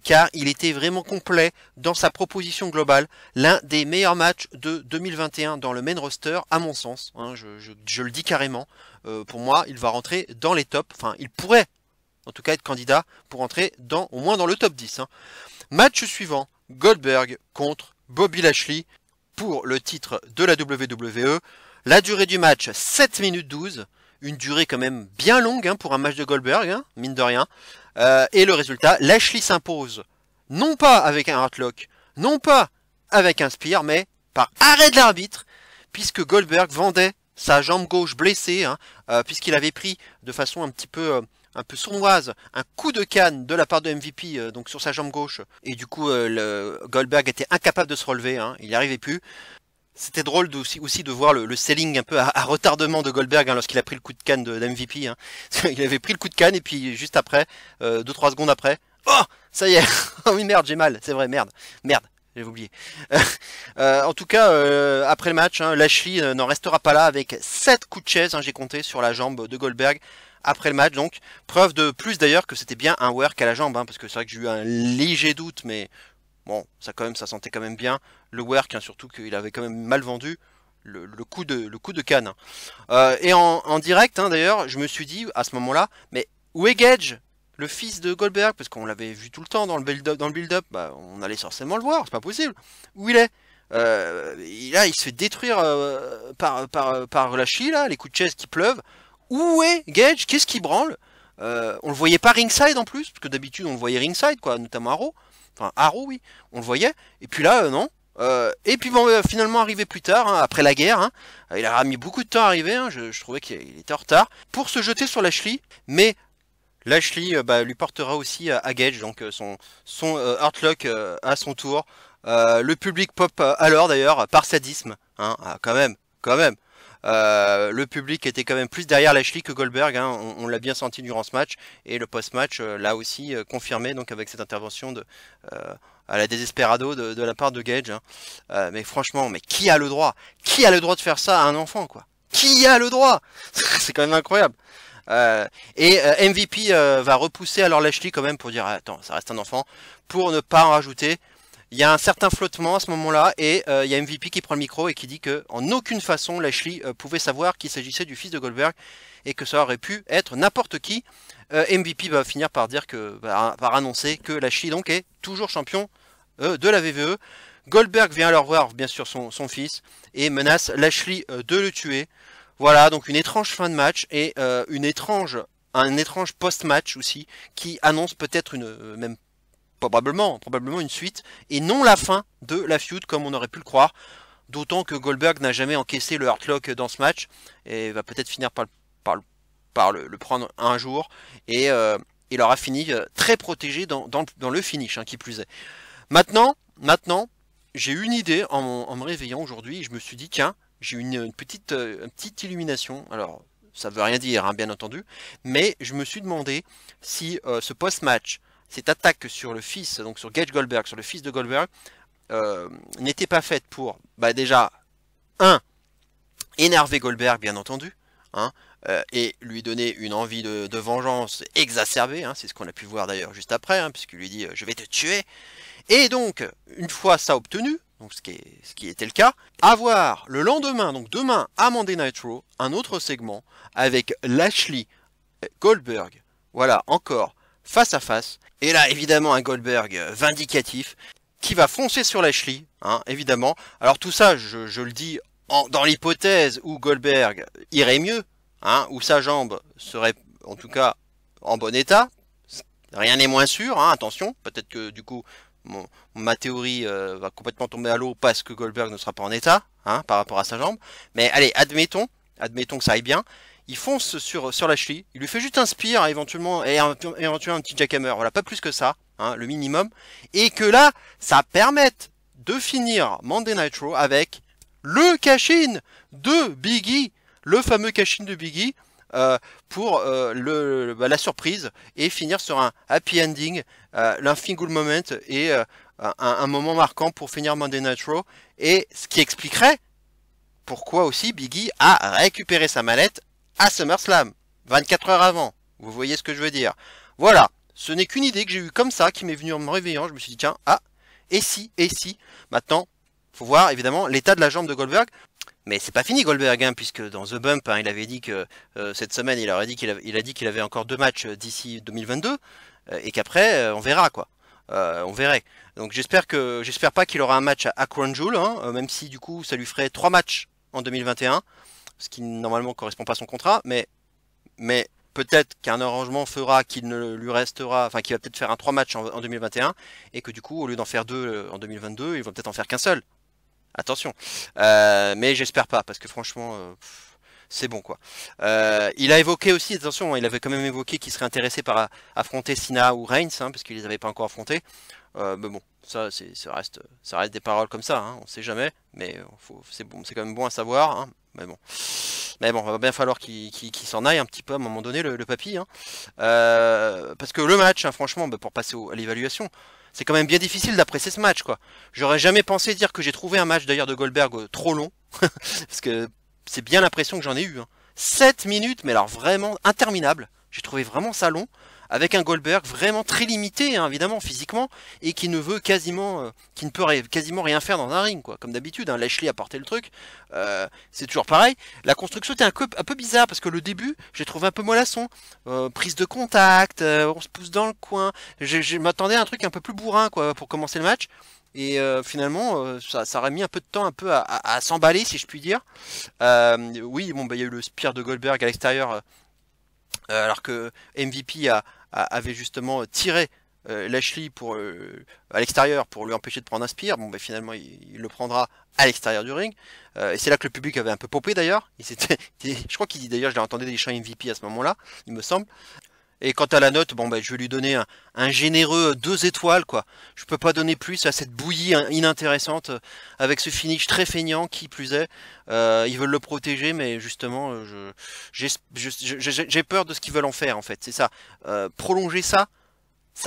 car il était vraiment complet dans sa proposition globale. L'un des meilleurs matchs de 2021 dans le main roster, à mon sens, hein, je le dis carrément. Pour moi, il va rentrer dans les tops, enfin il pourrait en tout cas être candidat pour entrer au moins dans le top 10. Hein. Match suivant, Goldberg contre Bobby Lashley pour le titre de la WWE. La durée du match, 7 minutes 12. Une durée quand même bien longue, hein, pour un match de Goldberg, hein, mine de rien. Et le résultat, Lashley s'impose. Non pas avec un hardlock, non pas avec un spear, mais par arrêt de l'arbitre, puisque Goldberg vendait sa jambe gauche blessée, hein, puisqu'il avait pris de façon un peu sournoise un coup de canne de la part de MVP, donc sur sa jambe gauche, et du coup Goldberg était incapable de se relever, hein, il n'y arrivait plus. C'était drôle aussi de voir le selling un peu à retardement de Goldberg, hein, lorsqu'il a pris le coup de canne de MVP. Hein. Il avait pris le coup de canne et puis juste après, 2-3 secondes après, oh ça y est, oh oui merde j'ai mal, c'est vrai, merde, j'avais oublié. En tout cas, après le match, hein, Lashley n'en restera pas là avec 7 coups de chaise, hein, j'ai compté, sur la jambe de Goldberg après le match. Donc preuve de plus d'ailleurs que c'était bien un work à la jambe, hein, parce que c'est vrai que j'ai eu un léger doute, mais bon, ça sentait quand même bien le work, hein, surtout qu'il avait quand même mal vendu le coup de canne. Et en direct, hein, d'ailleurs, je me suis dit à ce moment-là, mais où est Gage, le fils de Goldberg, parce qu'on l'avait vu tout le temps dans le build-up, bah, on allait forcément le voir, c'est pas possible. Où il est? Là, il se fait détruire par Lashley, là, les coups de chaise qui pleuvent. Où est Gage? Qu'est-ce qui branle? On le voyait pas ringside en plus, parce que d'habitude on le voyait ringside, quoi, notamment Arrow. Enfin, Arrow, oui, on le voyait. Et puis là, non. Et puis bon, finalement arrivé plus tard, hein, après la guerre, hein, il a mis beaucoup de temps à arriver, hein, je trouvais qu'il était en retard, pour se jeter sur Lashley, mais Lashley lui portera aussi à Gage, donc son Heartlock à son tour. Le public pop alors d'ailleurs, par sadisme, hein, quand même. Le public était quand même plus derrière Lashley que Goldberg, hein, on l'a bien senti durant ce match, et le post-match l'a aussi confirmé, donc avec cette intervention à la Desesperado de la part de Gage. Hein. Mais franchement, mais qui a le droit de faire ça à un enfant, quoi? Qui a le droit? C'est quand même incroyable. MVP va repousser alors Lashley quand même pour dire attends, ça reste un enfant, pour ne pas en rajouter. Il y a un certain flottement à ce moment-là, et il y a MVP qui prend le micro et qui dit que en aucune façon Lashley pouvait savoir qu'il s'agissait du fils de Goldberg et que ça aurait pu être n'importe qui. MVP va finir par dire par annoncer que Lashley donc est toujours champion de la WWE. Goldberg vient alors voir bien sûr son fils et menace Lashley de le tuer. Voilà, donc une étrange fin de match et un étrange post-match aussi qui annonce peut-être même probablement une suite, et non la fin de la feud comme on aurait pu le croire. D'autant que Goldberg n'a jamais encaissé le Hurt dans ce match, et va peut-être finir par le prendre un jour, et il aura fini très protégé dans le finish, hein, qui plus est. Maintenant, j'ai eu une idée en me réveillant aujourd'hui, je me suis dit, tiens, j'ai eu une petite illumination, alors ça veut rien dire, hein, bien entendu, mais je me suis demandé si ce post-match, cette attaque sur le fils, donc sur Gage Goldberg, sur le fils de Goldberg, n'était pas faite pour, déjà, énerver Goldberg, bien entendu, hein, et lui donner une envie de vengeance exacerbée, hein, c'est ce qu'on a pu voir d'ailleurs juste après, hein, puisqu'il lui dit je vais te tuer. Et donc, une fois ça obtenu, donc ce qui était le cas, avoir le lendemain, donc demain à Monday Night Raw, un autre segment avec Lashley, Goldberg, voilà, encore face à face, et là évidemment un Goldberg vindicatif, qui va foncer sur Lashley, hein, évidemment. Alors tout ça, je le dis dans l'hypothèse où Goldberg irait mieux, hein, où sa jambe serait en tout cas en bon état. Rien n'est moins sûr, hein, attention, peut-être que du coup ma théorie va complètement tomber à l'eau parce que Goldberg ne sera pas en état, hein, par rapport à sa jambe. Mais allez, admettons que ça aille bien. Il fonce sur Lashley, il lui fait juste un spear, éventuellement, et éventuellement un petit jackhammer, voilà, pas plus que ça, hein, le minimum, et que là, ça permette de finir Monday Night Raw avec le cash-in de Big E, le fameux cash-in de Big E, pour la surprise, et finir sur un happy ending, l'infingoal moment, et un moment marquant pour finir Monday Night Raw, et ce qui expliquerait pourquoi aussi Big E a récupéré sa mallette à SummerSlam, 24 heures avant. Vous voyez ce que je veux dire. Voilà, ce n'est qu'une idée que j'ai eue comme ça, qui m'est venue en me réveillant. Je me suis dit, tiens, et si. Maintenant, faut voir évidemment l'état de la jambe de Goldberg. Mais c'est pas fini Goldberg, hein, puisque dans The Bump, hein, il avait dit que cette semaine, il a dit qu'il avait encore 2 matchs d'ici 2022, et qu'après, on verra quoi. On verrait. Donc j'espère pas qu'il aura un match à Crown Jewel, hein, même si du coup ça lui ferait 3 matchs en 2021. Ce qui normalement correspond pas à son contrat, mais peut-être qu'un arrangement fera qu'il ne lui restera, enfin qu'il va peut-être faire un 3 matchs en 2021, et que du coup, au lieu d'en faire 2 en 2022, il va peut-être en faire qu'un seul. Attention. Mais j'espère pas, parce que franchement, c'est bon quoi. Il a évoqué aussi, attention, il avait quand même évoqué qu'il serait intéressé par affronter Cena ou Reigns, hein, parce qu'ils les avaient pas encore affrontés. Mais bon, ça reste des paroles comme ça, hein, on sait jamais, mais c'est bon, c'est quand même bon à savoir, hein, mais bon, il va bien falloir qu'il s'en aille un petit peu à un moment donné, le papy, hein, parce que le match, hein, franchement, pour passer à l'évaluation, c'est quand même bien difficile d'apprécier ce match, quoi. J'aurais jamais pensé dire que j'ai trouvé un match d'ailleurs de Goldberg trop long, parce que c'est bien l'impression que j'en ai eu, hein. 7 minutes, mais alors vraiment interminable. J'ai trouvé vraiment ça long, avec un Goldberg vraiment très limité, hein, évidemment, physiquement, et qui ne peut quasiment rien faire dans un ring, quoi. Comme d'habitude, hein, Lashley a porté le truc, c'est toujours pareil. La construction était un peu bizarre, parce que le début, j'ai trouvé un peu mollasson. Prise de contact, on se pousse dans le coin. Je m'attendais à un truc un peu plus bourrin, quoi, pour commencer le match. Et finalement, ça aurait mis un peu de temps à s'emballer, si je puis dire. Oui, bon, il y a eu le spear de Goldberg à l'extérieur, alors que MVP avait justement tiré Lashley à l'extérieur pour lui empêcher de prendre un spear. Bon, finalement, il le prendra à l'extérieur du ring. Et c'est là que le public avait un peu popé d'ailleurs. Je crois qu'il dit d'ailleurs, je l'ai entendu des chants MVP à ce moment-là, il me semble. Et quant à la note, je vais lui donner un généreux 2 étoiles, quoi. Je peux pas donner plus à cette bouillie inintéressante, avec ce finish très feignant, qui plus est. Ils veulent le protéger, mais justement, j'ai peur de ce qu'ils veulent en faire, en fait. C'est ça. Prolonger ça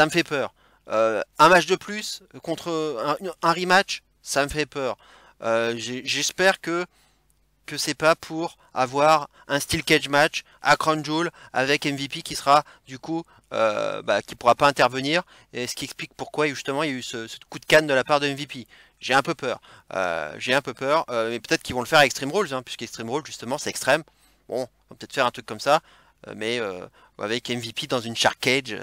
me fait peur. Un match de plus contre un rematch, ça me fait peur. J'espère que c'est pas pour avoir un steel cage match à Crown Jewel avec MVP qui sera du coup qui pourra pas intervenir, et ce qui explique pourquoi justement il y a eu ce coup de canne de la part de MVP. J'ai un peu peur, mais peut-être qu'ils vont le faire à Extreme Rules, hein, puisque Extreme Rules justement c'est extrême. Bon, on va peut-être faire un truc comme ça, mais avec MVP dans une shark cage,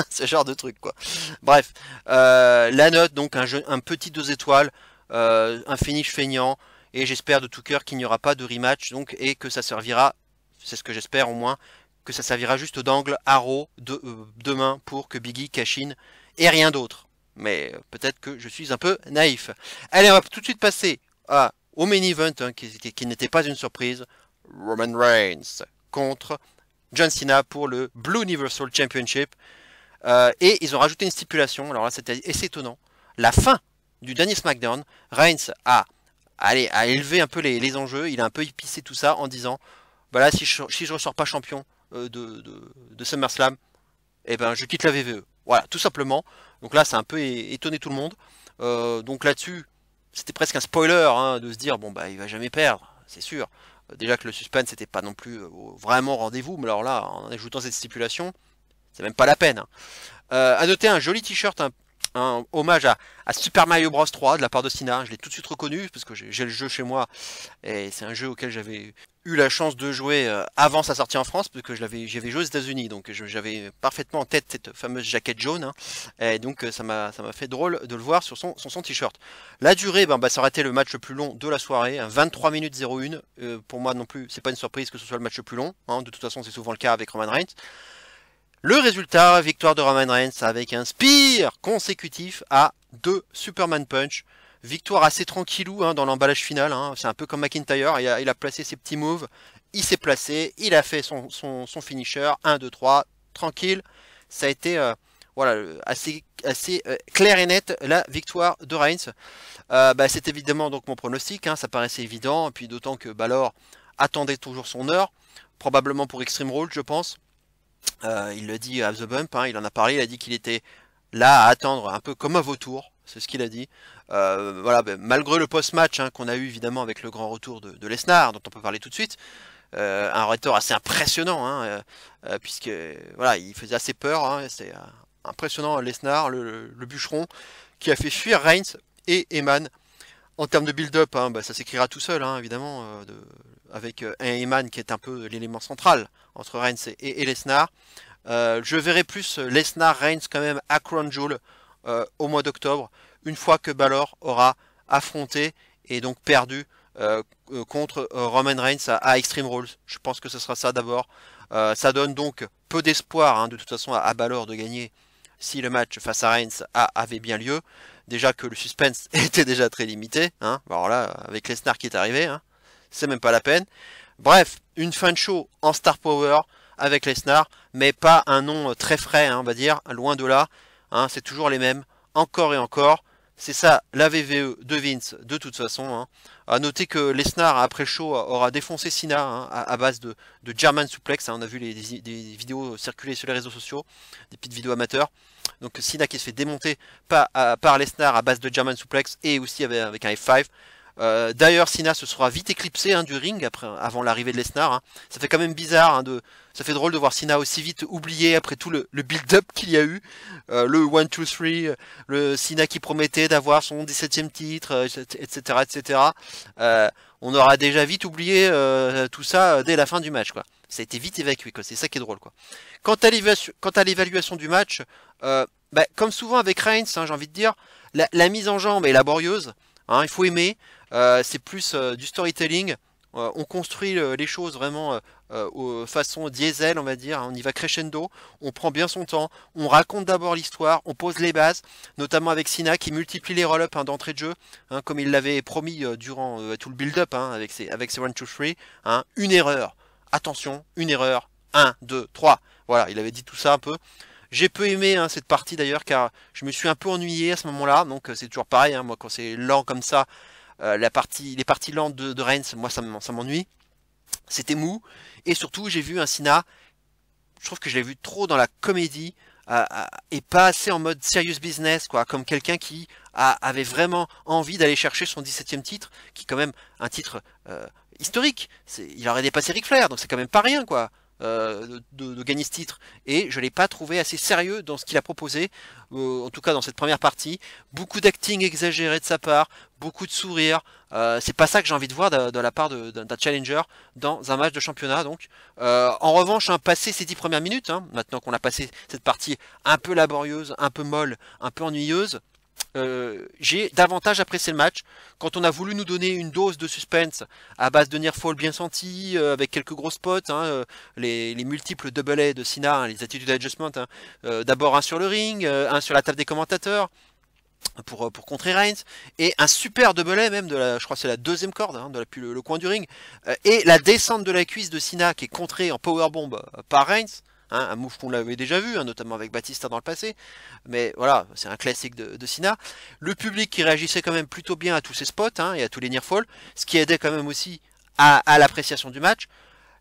ce genre de truc quoi. Bref, la note donc un petit 2 étoiles, un finish feignant. Et j'espère de tout cœur qu'il n'y aura pas de rematch, donc, et que ça servira, c'est ce que j'espère au moins, que ça servira juste d'angle à Raw demain pour que Big E cash in et rien d'autre. mais peut-être que je suis un peu naïf. Allez, on va tout de suite passer au main event, hein, qui n'était pas une surprise. Roman Reigns contre John Cena pour le Blue Universal Championship. Et ils ont rajouté une stipulation, alors là c'était assez étonnant. La fin du dernier SmackDown, Reigns a élevé un peu les enjeux, il a un peu épicé tout ça en disant, bah là si je ressors pas champion de SummerSlam, eh ben je quitte la WWE. Voilà, tout simplement. Donc là ça a un peu étonné tout le monde. Donc là-dessus, c'était presque un spoiler, hein, de se dire, bon bah il va jamais perdre, c'est sûr. Déjà que le suspense n'était pas non plus vraiment au rendez-vous, mais alors là, en ajoutant cette stipulation, c'est même pas la peine. Hein. À noter un joli t-shirt, un hommage à Super Mario Bros 3 de la part de Cena. Je l'ai tout de suite reconnu parce que j'ai le jeu chez moi et c'est un jeu auquel j'avais eu la chance de jouer avant sa sortie en France parce que j'y avais joué aux États-Unis, donc j'avais parfaitement en tête cette fameuse jaquette jaune, hein, et donc ça m'a fait drôle de le voir sur son t-shirt. La durée, ça aurait été le match le plus long de la soirée, hein, 23 minutes 01. Pour moi non plus, c'est pas une surprise que ce soit le match le plus long, hein, de toute façon c'est souvent le cas avec Roman Reigns. Le résultat, victoire de Roman Reigns avec un spear consécutif à 2 Superman Punch. Victoire assez tranquillou, hein, dans l'emballage final, hein. C'est un peu comme McIntyre, il a placé ses petits moves, il s'est placé, il a fait son finisher, 1, 2, 3, tranquille. Ça a été voilà, assez clair et net la victoire de Reigns. C'est évidemment donc mon pronostic, hein, ça paraissait évident, et puis d'autant que Balor attendait toujours son heure, probablement pour Extreme Rules je pense. Il le dit à The Bump, hein, il en a parlé, il a dit qu'il était là à attendre un peu comme un vautour, c'est ce qu'il a dit. Voilà, malgré le post-match, hein, qu'on a eu évidemment avec le grand retour de Lesnar, dont on peut parler tout de suite, un retour assez impressionnant, hein, puisque voilà, il faisait assez peur, hein, c'est impressionnant Lesnar, le bûcheron, qui a fait fuir Reigns et Heyman. En termes de build-up, hein, ça s'écrira tout seul, hein, évidemment, avec un Heyman qui est un peu l'élément central entre Reigns et Lesnar. Je verrai plus Lesnar-Reigns quand même à Crown Jewel au mois d'octobre, une fois que Balor aura affronté et donc perdu contre Roman Reigns à Extreme Rules. Je pense que ce sera ça d'abord. Ça donne donc peu d'espoir, hein, de toute façon à Balor de gagner si le match face à Reigns avait bien lieu. Déjà que le suspense était déjà très limité, hein. Alors là, avec Lesnar qui est arrivé, hein, c'est même pas la peine. Bref, une fin de show en Star Power avec Lesnar, mais pas un nom très frais, hein, on va dire, loin de là. Hein, c'est toujours les mêmes, encore et encore. C'est ça, la VVE de Vince, de toute façon. Hein. À noter que Lesnar, après le show, aura défoncé Cena, hein, à base de German Suplex. Hein, on a vu des vidéos circuler sur les réseaux sociaux, des petites vidéos amateurs. Donc Cena qui se fait démonter par Lesnar à base de German Suplex et aussi avec un F5. D'ailleurs, Cena se sera vite éclipsé, hein, du ring avant l'arrivée de Lesnar. Hein. Ça fait quand même bizarre, hein, ça fait drôle de voir Cena aussi vite oublié après tout le build-up qu'il y a eu. Le 1, 2, 3, le Cena qui promettait d'avoir son 17e titre, etc. etc. On aura déjà vite oublié tout ça dès la fin du match, quoi. Ça a été vite évacué, quoi. C'est ça qui est drôle, quoi. Quant à l'évaluation du match, comme souvent avec Reigns, hein, j'ai envie de dire, la mise en jambe est laborieuse. Hein, il faut aimer. C'est plus du storytelling. On construit les choses vraiment façon diesel, on va dire. On y va crescendo. On prend bien son temps. On raconte d'abord l'histoire. On pose les bases, notamment avec Cena qui multiplie les roll-up, hein, d'entrée de jeu, hein, comme il l'avait promis durant tout le build-up, hein, avec ses 1, 2, 3. Hein, une erreur. Attention, une erreur. 1, 2, 3. Voilà, il avait dit tout ça un peu. J'ai peu aimé, hein, cette partie d'ailleurs, car je me suis un peu ennuyé à ce moment-là. Donc c'est toujours pareil, hein, moi quand c'est lent comme ça, les parties lentes de Reigns, moi ça m'ennuie. C'était mou. Et surtout j'ai vu un Cena, je trouve que je l'ai vu trop dans la comédie, et pas assez en mode serious business, quoi, comme quelqu'un qui avait vraiment envie d'aller chercher son 17e titre, qui est quand même un titre historique. Il aurait dépassé Ric Flair, donc c'est quand même pas rien, quoi. De gagner ce titre, et je l'ai pas trouvé assez sérieux dans ce qu'il a proposé, en tout cas dans cette première partie. Beaucoup d'acting exagéré de sa part, beaucoup de sourires, c'est pas ça que j'ai envie de voir de la part d'un challenger dans un match de championnat. Donc en revanche, hein, passé ces 10 premières minutes, hein, maintenant qu'on a passé cette partie un peu laborieuse, un peu molle, un peu ennuyeuse, j'ai davantage apprécié le match. Quand on a voulu nous donner une dose de suspense à base de near fall bien senti, avec quelques gros spots, hein, les multiples double A de Cena, hein, les attitude adjustment, hein, d'abord un sur le ring, un sur la table des commentateurs, pour contrer Reigns, et un super double A même de la, je crois que c'est la deuxième corde, hein, depuis le coin du ring, et la descente de la cuisse de Cena qui est contrée en powerbomb par Reigns, hein, un move qu'on l'avait déjà vu, hein, notamment avec Batista dans le passé, mais voilà, c'est un classique de Cena. Le public qui réagissait quand même plutôt bien à tous ces spots, hein, et à tous les near fall, ce qui aidait quand même aussi à l'appréciation du match.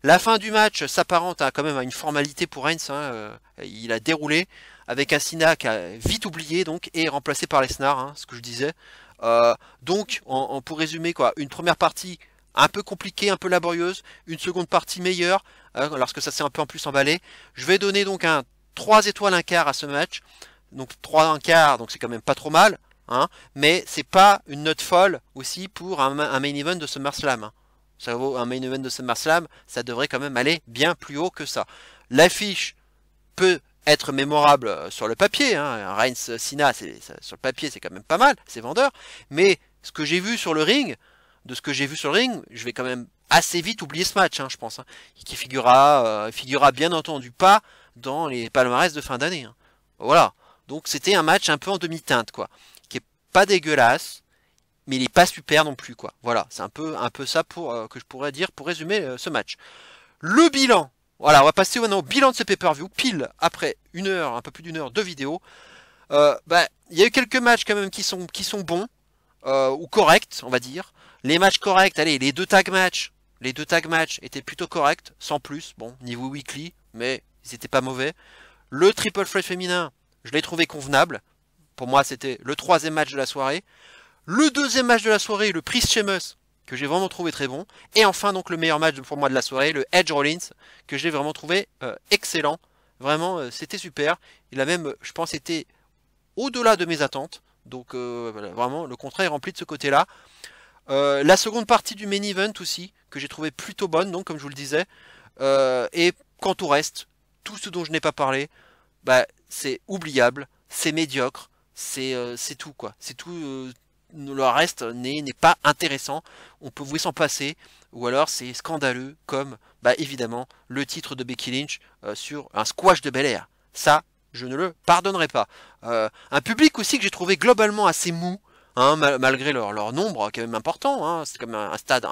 La fin du match s'apparente quand même à une formalité pour Reigns, hein, il a déroulé avec un Cena qui a vite oublié donc et remplacé par Lesnar, hein, ce que je disais. Donc, pour résumer quoi, une première partie un peu compliquée, un peu laborieuse, une seconde partie meilleure, lorsque ça s'est un peu en plus emballé. Je vais donner donc un 3 étoiles un quart à ce match, donc 3 un quart, donc c'est quand même pas trop mal, hein, mais c'est pas une note folle aussi pour un main event de SummerSlam. Hein. Ça vaut un main event de SummerSlam, ça devrait quand même aller bien plus haut que ça. L'affiche peut être mémorable sur le papier, hein. Reigns Cena, sur le papier c'est quand même pas mal, c'est vendeur, mais ce que j'ai vu sur le ring, je vais quand même assez vite oublier ce match, hein, je pense, hein, qui figurera bien entendu pas dans les palmarès de fin d'année. Hein. Voilà, donc c'était un match un peu en demi-teinte, quoi, qui est pas dégueulasse, mais il est pas super non plus, quoi. Voilà, c'est un peu ça que je pourrais dire pour résumer ce match. Le bilan. Voilà, on va passer maintenant au bilan de ce pay-per-view, pile après une heure, un peu plus d'une heure de vidéo. Il y a eu quelques matchs quand même qui sont bons, ou corrects, on va dire. Les matchs corrects, allez, les deux tag matchs étaient plutôt corrects, sans plus. Bon, niveau weekly, mais ils étaient pas mauvais. Le triple threat féminin, je l'ai trouvé convenable. Pour moi, c'était le troisième match de la soirée. Le deuxième match de la soirée, le Priest Sheamus, que j'ai vraiment trouvé très bon. Et enfin, donc, le meilleur match pour moi de la soirée, le Edge Rollins, que j'ai vraiment trouvé excellent. Vraiment, c'était super. Il a même, je pense, été au-delà de mes attentes. Donc, voilà, vraiment, le contrat est rempli de ce côté-là. La seconde partie du main event aussi, que j'ai trouvé plutôt bonne, donc, comme je vous le disais. Et quant au reste, tout ce dont je n'ai pas parlé, c'est oubliable, c'est médiocre, c'est tout, quoi. C'est tout. Le reste n'est pas intéressant, on peut vous s'en passer, ou alors c'est scandaleux comme évidemment le titre de Becky Lynch sur un squash de Bel-Air. Ça, je ne le pardonnerai pas. Un public aussi que j'ai trouvé globalement assez mou, hein, malgré leur nombre quand même important, hein, c'est comme un stade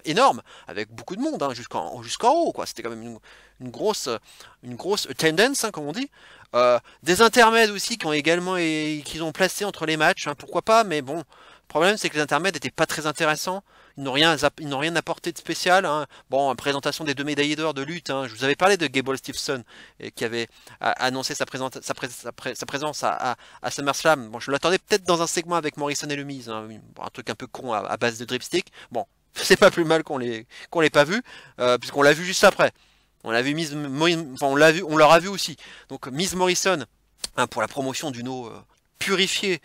énorme, avec beaucoup de monde, hein, jusqu'en haut, quoi. C'était quand même une grosse attendance, hein, comme on dit. Des intermèdes aussi qu'ils ont placés entre les matchs, hein, pourquoi pas, mais bon, le problème c'est que les intermèdes n'étaient pas très intéressants, ils n'ont rien apporté de spécial. Hein. Bon, présentation des deux médaillés d'or de lutte, hein. Je vous avais parlé de Gable Steveson qui avait annoncé sa présence à SummerSlam. Bon, je l'attendais peut-être dans un segment avec Morrison et le Miz, hein, un truc un peu con à base de dripstick. Bon, c'est pas plus mal qu'on l'ait pas vu, puisqu'on l'a vu juste après. On l'a vu on l'aura vu aussi. Donc Miz Morrison, hein, pour la promotion d'une eau purifiée,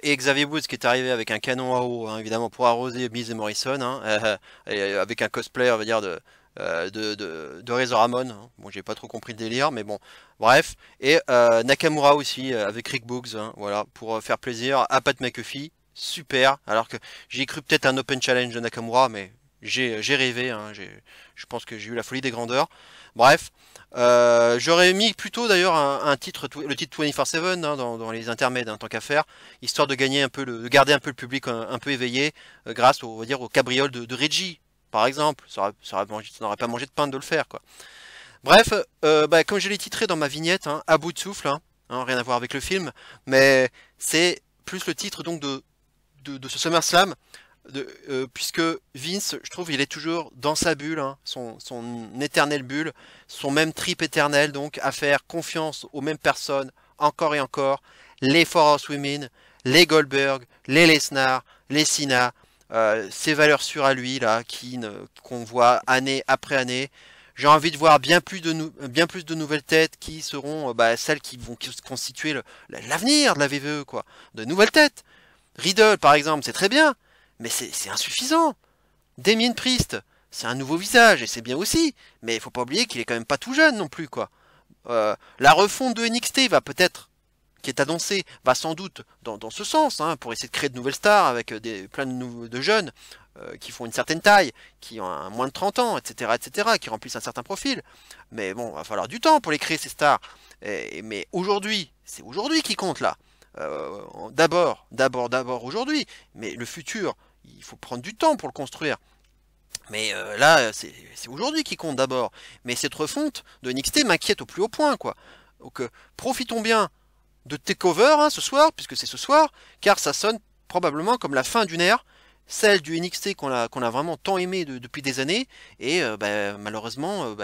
et Xavier Woods qui est arrivé avec un canon à eau, hein, évidemment pour arroser Miz et Morrison, hein, et avec un cosplay, on va dire de Razor Ramon. Hein. Bon, j'ai pas trop compris le délire, mais bon, bref. Et Nakamura aussi avec Rick Boogs, hein, voilà, pour faire plaisir à Pat McAfee. Super. Alors que j'ai cru peut-être un Open Challenge de Nakamura, mais j'ai rêvé, hein, je pense que j'ai eu la folie des grandeurs. Bref, j'aurais mis plutôt d'ailleurs le titre 24/7 hein, dans les intermèdes, hein, tant qu'à faire, histoire de gagner un peu de garder un peu le public un peu éveillé, grâce on va dire, au cabriole de Reggie, par exemple. Ça n'aurait pas mangé de pain de le faire, quoi. Bref, comme je l'ai titré dans ma vignette, hein, à bout de souffle, hein, rien à voir avec le film, mais c'est plus le titre donc de ce SummerSlam. Puisque Vince, je trouve, il est toujours dans sa bulle, hein, son éternelle bulle, son même trip éternel, donc à faire confiance aux mêmes personnes, encore et encore, les 4 Horsewomen, les Goldberg, les Lesnar, les Cena, ces valeurs sûres à lui, là, qu'on voit année après année. J'ai envie de voir bien plus de nouvelles têtes qui seront celles qui vont constituer l'avenir de la WWE, quoi. De nouvelles têtes. Riddle, par exemple, c'est très bien. Mais c'est insuffisant. Damien Priest, c'est un nouveau visage, et c'est bien aussi, mais il faut pas oublier qu'il est quand même pas tout jeune non plus, quoi. La refonte de NXT qui est annoncée, va sans doute dans ce sens, hein, pour essayer de créer de nouvelles stars avec plein de jeunes qui font une certaine taille, qui ont moins de 30 ans, etc., qui remplissent un certain profil. Mais bon, va falloir du temps pour les créer, ces stars. Mais aujourd'hui, c'est aujourd'hui qui compte, là. d'abord aujourd'hui, mais le futur, il faut prendre du temps pour le construire. Mais là, c'est aujourd'hui qui compte d'abord. Mais cette refonte de NXT m'inquiète au plus haut point, quoi. Donc profitons bien de Takeover hein, ce soir, puisque c'est ce soir, car ça sonne probablement comme la fin d'une ère, celle du NXT qu'on a vraiment tant aimé depuis des années, et bah, malheureusement,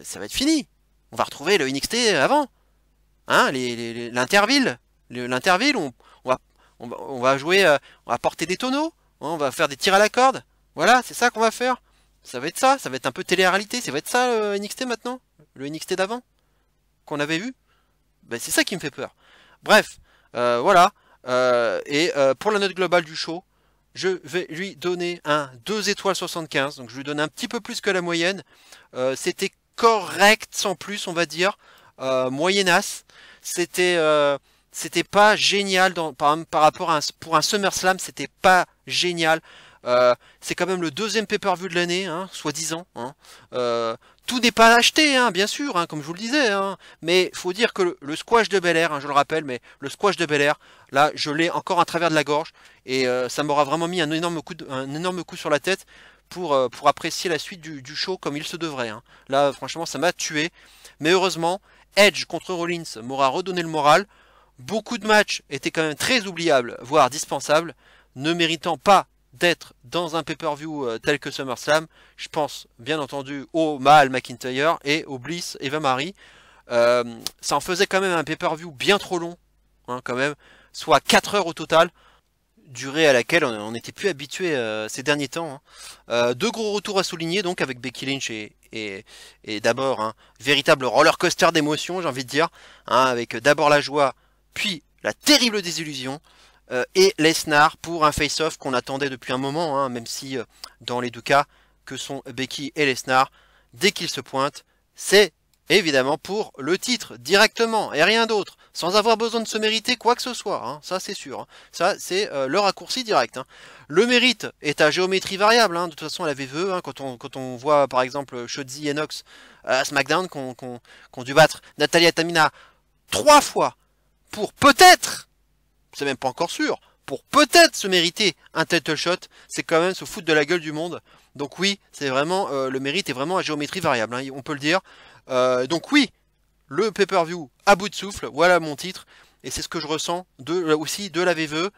ça va être fini. On va retrouver le NXT avant, hein, l'Interville, l'Interville, on va jouer, on va porter des tonneaux, hein, on va faire des tirs à la corde, voilà, c'est ça qu'on va faire. Ça va être ça, ça va être un peu télé-réalité, ça va être ça le NXT maintenant, le NXT d'avant, qu'on avait vu. Ben, c'est ça qui me fait peur. Bref, voilà. Pour la note globale du show, je vais lui donner un 2 étoiles 75. Donc je lui donne un petit peu plus que la moyenne. C'était correct sans plus, on va dire. Moyennasse. C'était pas génial par rapport à pour un SummerSlam, c'était pas génial. C'est quand même le deuxième pay-per-view de l'année, hein, soi-disant. Hein. Tout n'est pas acheté, hein, bien sûr, hein, comme je vous le disais. Hein, mais il faut dire que le squash de Bel Air, hein, je le rappelle, mais le squash de Bel Air, là, je l'ai encore à travers de la gorge. Et ça m'aura vraiment mis un énorme coup sur la tête pour apprécier la suite du show comme il se devrait. Hein. Là, franchement, ça m'a tué. Mais heureusement, Edge contre Rollins m'aura redonné le moral. Beaucoup de matchs étaient quand même très oubliables, voire dispensables, ne méritant pas d'être dans un pay-per-view tel que SummerSlam. Je pense bien entendu au Mahal McIntyre et au Bliss Eva Marie. Ça en faisait quand même un pay-per-view bien trop long, hein, quand même, soit 4 heures au total, durée à laquelle on n'était plus habitué ces derniers temps. Hein. Deux gros retours à souligner donc avec Becky Lynch et d'abord un véritable roller coaster d'émotions, j'ai envie de dire, hein, avec d'abord la joie, puis la terrible désillusion. Et Lesnar pour un face-off qu'on attendait depuis un moment, hein, même si dans les deux cas que sont Becky et Lesnar, dès qu'ils se pointent, c'est évidemment pour le titre directement et rien d'autre, sans avoir besoin de se mériter quoi que ce soit, hein, ça c'est sûr, hein. Ça c'est le raccourci direct. Hein. Le mérite est à géométrie variable, hein, de toute façon à la VVE, hein, quand on voit par exemple Shotzi et Nox à SmackDown qu'on dû battre Natalia Tamina 3 fois pour peut-être, c'est même pas encore sûr, pour peut-être se mériter un title shot, c'est quand même se foutre de la gueule du monde. Donc oui, c'est vraiment le mérite est vraiment à géométrie variable, hein, on peut le dire. Donc oui, le pay-per-view à bout de souffle, voilà mon titre, et c'est ce que je ressens aussi de la VVE,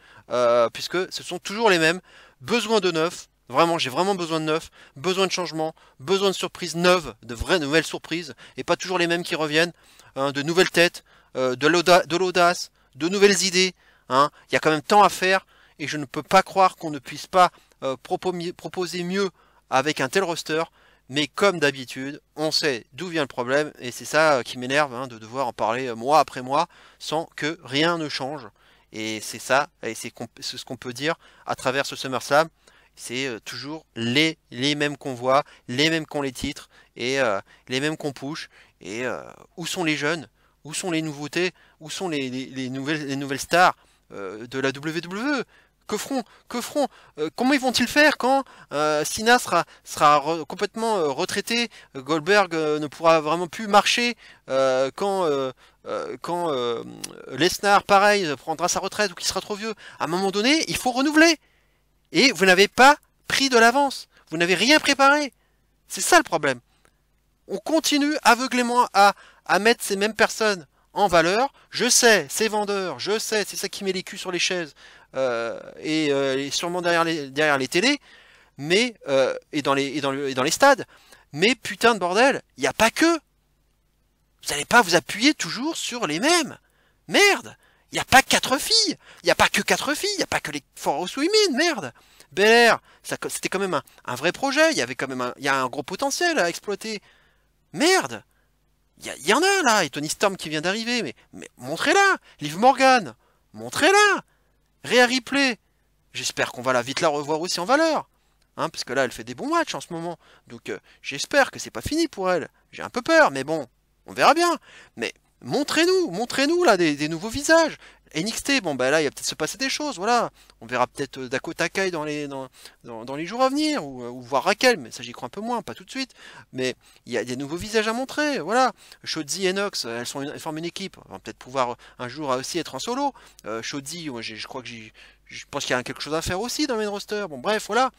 puisque ce sont toujours les mêmes, besoin de neuf, vraiment j'ai vraiment besoin de neuf, besoin de changement, besoin de surprises neuves, de vraies nouvelles surprises, et pas toujours les mêmes qui reviennent, hein, de nouvelles têtes, de l'audace, de nouvelles idées. Hein, il y a quand même tant à faire et je ne peux pas croire qu'on ne puisse pas proposer mieux avec un tel roster. Mais comme d'habitude, on sait d'où vient le problème et c'est ça qui m'énerve, hein, de devoir en parler mois après mois sans que rien ne change. Et c'est ça, et c'est ce qu'on peut dire à travers ce SummerSlam. C'est toujours les mêmes qu'on voit, les mêmes qu'on les titres et les mêmes qu'on push. Et où sont les jeunes? Où sont les nouveautés? Où sont les nouvelles stars de la WWE? Que feront comment ils vont-ils faire quand Cena sera complètement retraité, Goldberg ne pourra vraiment plus marcher, quand Lesnar, pareil, prendra sa retraite ou qu'il sera trop vieux. À un moment donné, il faut renouveler. Et vous n'avez pas pris de l'avance. Vous n'avez rien préparé. C'est ça le problème. On continue aveuglément à mettre ces mêmes personnes en valeur. Je sais, c'est vendeur, je sais, c'est ça qui met les culs sur les chaises et sûrement derrière les télés, mais et dans les stades. Mais putain de bordel, il n'y a pas que. Vous n'allez pas vous appuyer toujours sur les mêmes. Merde, il n'y a pas 4 filles, il n'y a pas que 4 filles, il n'y a pas que les 4 House Women, merde. Bel Air, c'était quand même un vrai projet, il y avait quand même il y a un gros potentiel à exploiter. Merde. Il y en a là, et Tony Storm qui vient d'arriver, mais montrez-la, Liv Morgan, montrez-la, Rhea Ripley, j'espère qu'on va vite la revoir aussi en valeur, hein, parce que là elle fait des bons matchs en ce moment, donc j'espère que c'est pas fini pour elle, j'ai un peu peur, mais bon, on verra bien, mais montrez-nous là des nouveaux visages, NXT, bon bah là il va peut-être se passer des choses, voilà. On verra peut-être Dakota Kai dans les jours à venir, ou voir Raquel, mais ça j'y crois un peu moins, pas tout de suite. Mais il y a des nouveaux visages à montrer, voilà. Shotzi et Nox, elles forment une équipe, elles vont peut-être pouvoir un jour aussi être en solo. Shotzi, moi, je crois que je pense qu'il y a quelque chose à faire aussi dans le main roster. Bon bref, voilà.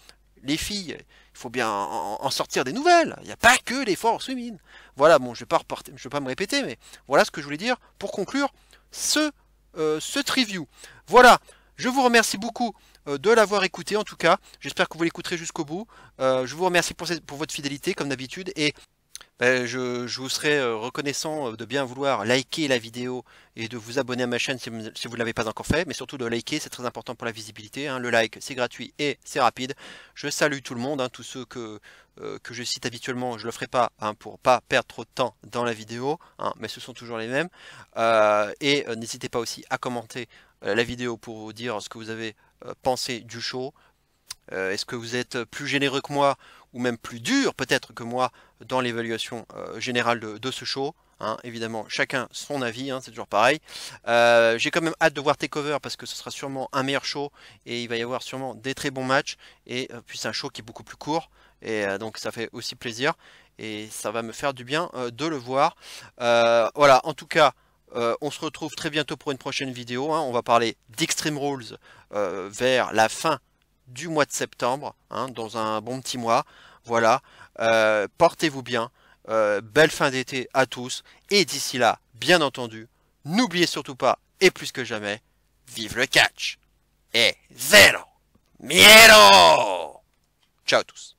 Les filles, il faut bien en sortir des nouvelles. Il n'y a pas que les Force Women. Voilà, bon, je vais pas me répéter, mais voilà ce que je voulais dire pour conclure ce review. Voilà, je vous remercie beaucoup de l'avoir écouté en tout cas. J'espère que vous l'écouterez jusqu'au bout. Je vous remercie pour votre fidélité comme d'habitude et je vous serai reconnaissant de bien vouloir liker la vidéo et de vous abonner à ma chaîne si vous ne l'avez pas encore fait, mais surtout de liker, c'est très important pour la visibilité, hein. Le like c'est gratuit et c'est rapide. Je salue tout le monde, hein, tous ceux que je cite habituellement, je le ferai pas, hein, pour pas perdre trop de temps dans la vidéo, hein, mais ce sont toujours les mêmes. N'hésitez pas aussi à commenter la vidéo pour vous dire ce que vous avez pensé du show. Est-ce que vous êtes plus généreux que moi ou même plus dur peut-être que moi dans l'évaluation générale de ce show, hein, évidemment chacun son avis, hein, c'est toujours pareil. J'ai quand même hâte de voir Takeover parce que ce sera sûrement un meilleur show et il va y avoir sûrement des très bons matchs et puis c'est un show qui est beaucoup plus court et donc ça fait aussi plaisir et ça va me faire du bien de le voir. Voilà, en tout cas on se retrouve très bientôt pour une prochaine vidéo, hein. On va parler d'Extreme Rules vers la fin du mois de septembre, hein, dans un bon petit mois. Voilà, portez-vous bien, belle fin d'été à tous, et d'ici là, bien entendu, n'oubliez surtout pas, et plus que jamais, vive le catch, et zéro miedo! Ciao à tous.